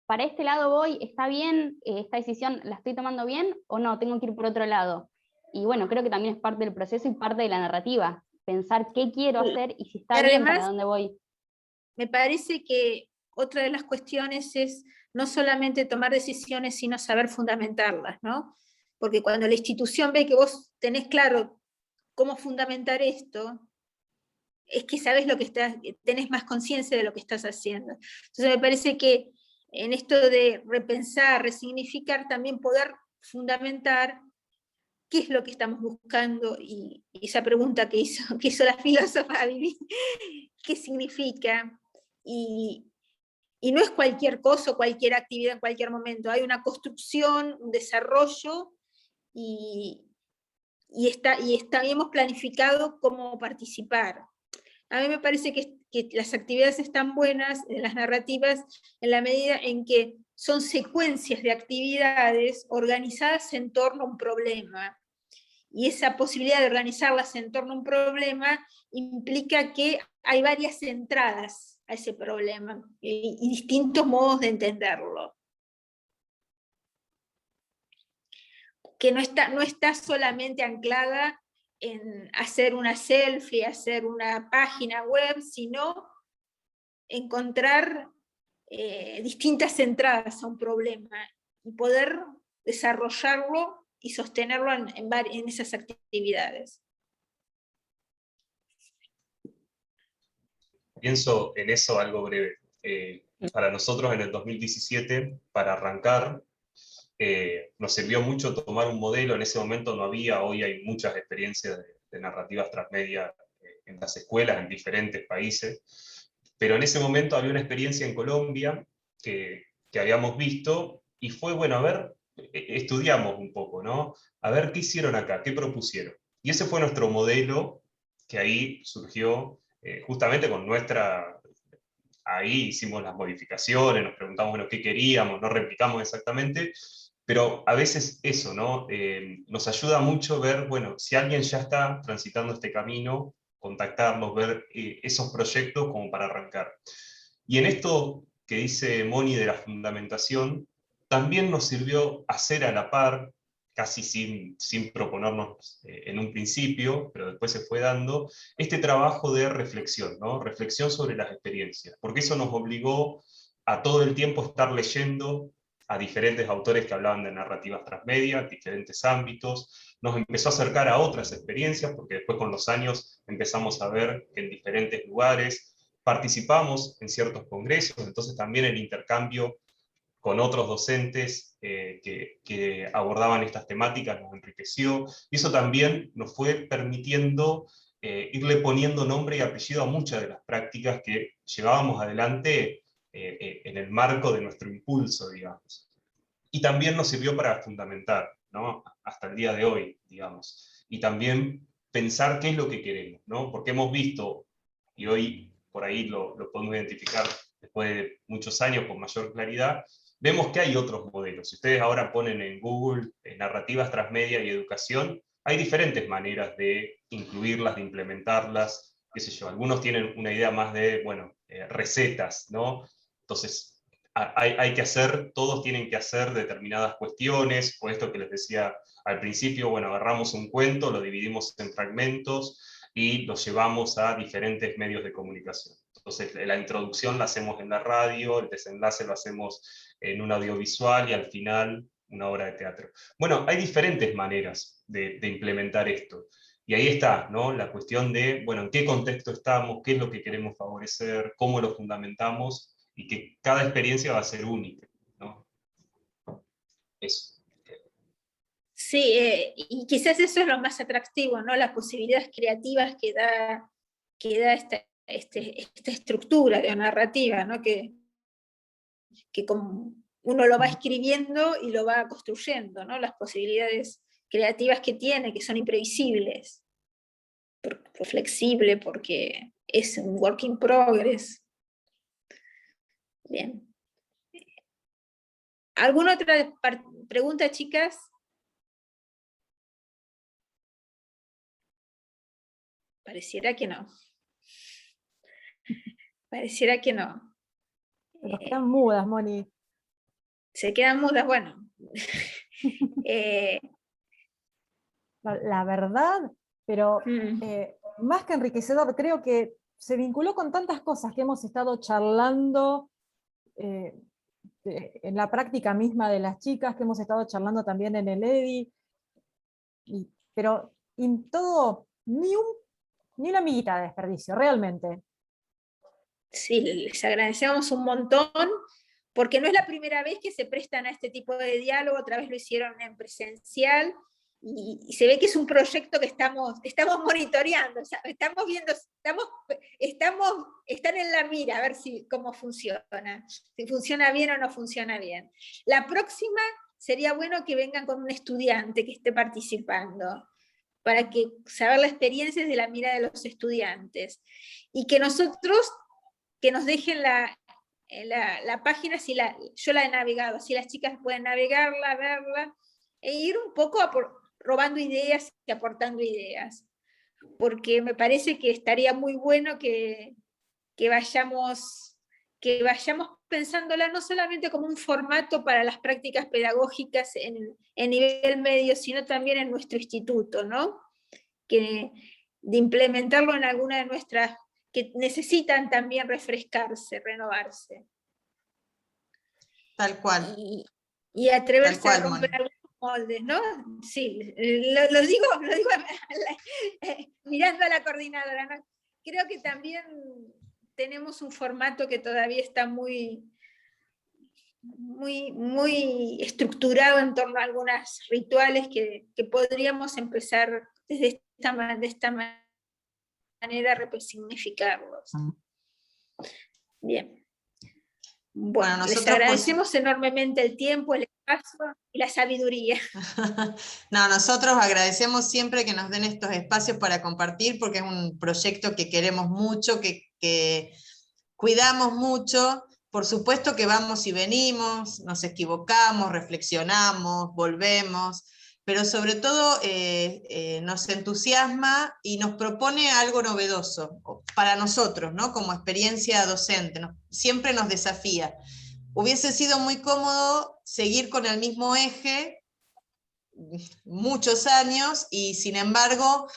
para este lado voy, ¿está bien? ¿Esta decisión la estoy tomando bien o no? Tengo que ir por otro lado. Y bueno, creo que también es parte del proceso y parte de la narrativa, pensar qué quiero hacer y si está Y bien además, para dónde voy. me parece que otra de las cuestiones es no solamente tomar decisiones, sino saber fundamentarlas, ¿no? Porque cuando la institución ve que vos tenés claro cómo fundamentar esto, es que sabes lo que estás, tenés más conciencia de lo que estás haciendo. Entonces me parece que en esto de repensar, resignificar, también poder fundamentar qué es lo que estamos buscando, y esa pregunta que hizo la filósofa Vivi, qué significa, y no es cualquier cosa, cualquier actividad en cualquier momento, hay una construcción, un desarrollo, y hemos planificado cómo participar. A mí me parece que las actividades están buenas, las narrativas, en la medida en que son secuencias de actividades organizadas en torno a un problema. Y esa posibilidad de organizarlas en torno a un problema implica que hay varias entradas a ese problema y distintos modos de entenderlo. Que no está solamente anclada en hacer una selfie, hacer una página web, sino encontrar distintas entradas a un problema y poder desarrollarlo y sostenerlo en esas actividades. Pienso en eso algo breve. Para nosotros en el 2017, para arrancar, nos sirvió mucho tomar un modelo. En ese momento no había, hoy hay muchas experiencias de narrativas transmedia en las escuelas en diferentes países, pero en ese momento había una experiencia en Colombia que habíamos visto, y fue, bueno, a ver, estudiamos un poco, ¿no? A ver qué hicieron acá, qué propusieron. Y ese fue nuestro modelo, que ahí surgió justamente con nuestra... Ahí hicimos las modificaciones, nos preguntamos, bueno, qué queríamos, no replicamos exactamente, pero a veces eso, ¿no? Nos ayuda mucho ver, bueno, si alguien ya está transitando este camino, contactarlos, ver esos proyectos como para arrancar. Y en esto que dice Moni de la fundamentación, también nos sirvió hacer a la par, casi sin proponernos en un principio, pero después se fue dando, este trabajo de reflexión, ¿no? Reflexión sobre las experiencias, porque eso nos obligó a todo el tiempo estar leyendo a diferentes autores que hablaban de narrativas transmedia, diferentes ámbitos, nos empezó a acercar a otras experiencias, porque después con los años empezamos a ver que en diferentes lugares participamos en ciertos congresos, entonces también el intercambio con otros docentes que abordaban estas temáticas nos enriqueció, y eso también nos fue permitiendo irle poniendo nombre y apellido a muchas de las prácticas que llevábamos adelante en el marco de nuestro impulso, digamos. Y también nos sirvió para fundamentar, ¿no? Hasta el día de hoy, digamos. Y también pensar qué es lo que queremos, ¿no? Porque hemos visto, y hoy por ahí lo podemos identificar después de muchos años con mayor claridad, vemos que hay otros modelos. Si ustedes ahora ponen en Google narrativas transmedia y educación, hay diferentes maneras de incluirlas, de implementarlas, qué sé yo. Algunos tienen una idea más de, bueno, recetas, ¿no? Entonces, hay que hacer, todos tienen que hacer determinadas cuestiones, o esto que les decía al principio, bueno, agarramos un cuento, lo dividimos en fragmentos y lo llevamos a diferentes medios de comunicación. Entonces, la introducción la hacemos en la radio, el desenlace lo hacemos en un audiovisual y al final una obra de teatro. Bueno, hay diferentes maneras de implementar esto. Y ahí está, ¿no? La cuestión de, bueno, en qué contexto estamos, qué es lo que queremos favorecer, cómo lo fundamentamos, y que cada experiencia va a ser única, ¿no? Eso. Sí, y quizás eso es lo más atractivo, ¿no? Las posibilidades creativas que da esta estructura de narrativa, ¿no? Que como uno lo va escribiendo y lo va construyendo, ¿no? Las posibilidades creativas que tiene, que son imprevisibles, por flexible, porque es un work in progress. Bien. ¿Alguna otra pregunta, chicas? Pareciera que no. Pareciera que no. Nos quedan mudas, Moni. Se quedan mudas, bueno. La verdad, pero más que enriquecedor, creo que se vinculó con tantas cosas que hemos estado charlando en la práctica misma de las chicas, que hemos estado charlando también en el EDI, pero en todo, ni una amiguita de desperdicio, realmente. Sí, les agradecemos un montón, porque no es la primera vez que se prestan a este tipo de diálogo, otra vez lo hicieron en presencial, y se ve que es un proyecto que estamos monitoreando, o sea, estamos viendo, están en la mira a ver cómo funciona, si funciona bien o no funciona bien. La próxima sería bueno que vengan con un estudiante que esté participando, para que saber la experiencia desde la mira de los estudiantes, y que nosotros, que nos dejen la página, yo la he navegado, si las chicas pueden navegarla, verla, e ir un poco robando ideas y aportando ideas, porque me parece que estaría muy bueno que vayamos pensándola no solamente como un formato para las prácticas pedagógicas en nivel medio, sino también en nuestro instituto, ¿no? De implementarlo en alguna de nuestras, que necesitan también refrescarse, renovarse. Tal cual. Y atreverse Tal cual, a romper Moni. algunos moldes, ¿no? Sí, lo digo mirando a la coordinadora, ¿no? Creo que también tenemos un formato que todavía está muy estructurado en torno a algunos rituales que podríamos empezar de esta manera a resignificarlos. Bien. Bueno, les agradecemos enormemente el tiempo, el espacio y la sabiduría. No, nosotros agradecemos siempre que nos den estos espacios para compartir, porque es un proyecto que queremos mucho, que cuidamos mucho. Por supuesto que vamos y venimos, nos equivocamos, reflexionamos, volvemos, pero sobre todo nos entusiasma y nos propone algo novedoso para nosotros, ¿no? Como experiencia docente, siempre nos desafía. Hubiese sido muy cómodo seguir con el mismo eje muchos años, y sin embargo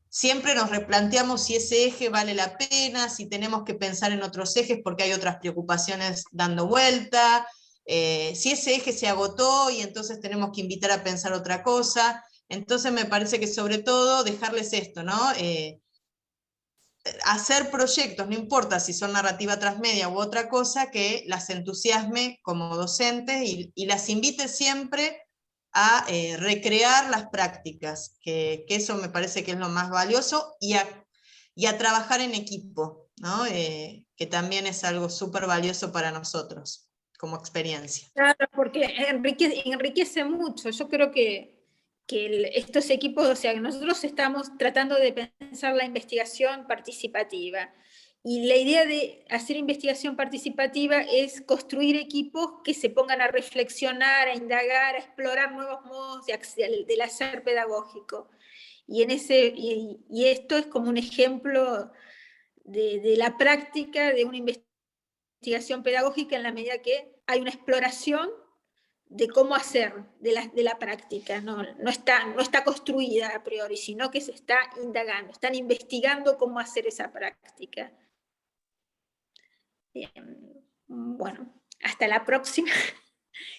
siempre nos replanteamos si ese eje vale la pena, si tenemos que pensar en otros ejes porque hay otras preocupaciones dando vuelta, si ese eje se agotó y entonces tenemos que invitar a pensar otra cosa. Entonces me parece que sobre todo dejarles esto, ¿no? Hacer proyectos, no importa si son narrativa transmedia u otra cosa, que las entusiasme como docentes y las invite siempre a recrear las prácticas, que eso me parece que es lo más valioso, y a trabajar en equipo, ¿no? Que también es algo súper valioso para nosotros como experiencia. Claro, porque enriquece mucho. Yo creo que estos equipos, o sea, que nosotros estamos tratando de pensar la investigación participativa. Y la idea de hacer investigación participativa es construir equipos que se pongan a reflexionar, a indagar, a explorar nuevos modos del hacer pedagógico. Y esto es como un ejemplo de la práctica de una investigación pedagógica, en la medida que hay una exploración de cómo hacer de la práctica, no está construida a priori, sino que se está indagando, están investigando cómo hacer esa práctica. Bien. Bueno, hasta la próxima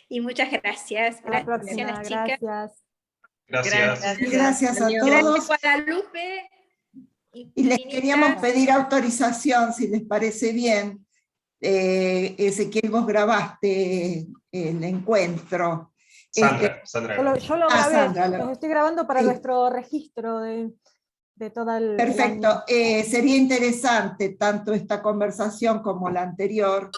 y muchas gracias. Hasta la próxima, a las chicas. Gracias. Gracias a todos. Gracias, Guadalupe. Y les queríamos pedir autorización, si les parece bien. Ezequiel, vos grabaste el encuentro. Sandra. Yo lo grabé, Sandra, los estoy grabando para sí. Nuestro registro de todo el Perfecto. año. Sería interesante, tanto esta conversación como la anterior,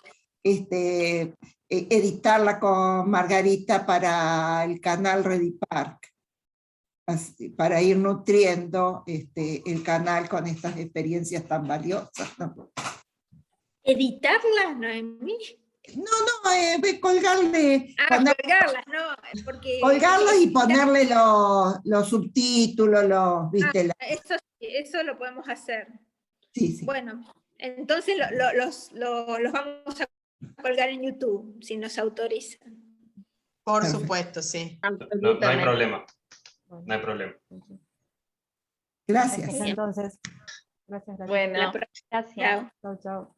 editarla con Margarita para el canal Rediparc, para ir nutriendo el canal con estas experiencias tan valiosas, ¿no? ¿Editarlas, Noemí? No, colgarle, Colgarlas, no, porque... colgarlas y ponerle los subtítulos, ¿viste? Eso lo podemos hacer. Sí. Bueno, entonces los vamos a colgar en YouTube, si nos autorizan. Por Perfecto. supuesto, sí. No hay problema. No hay problema. Gracias. Entonces, gracias. Bueno. Gracias. Chao. Chau, chau.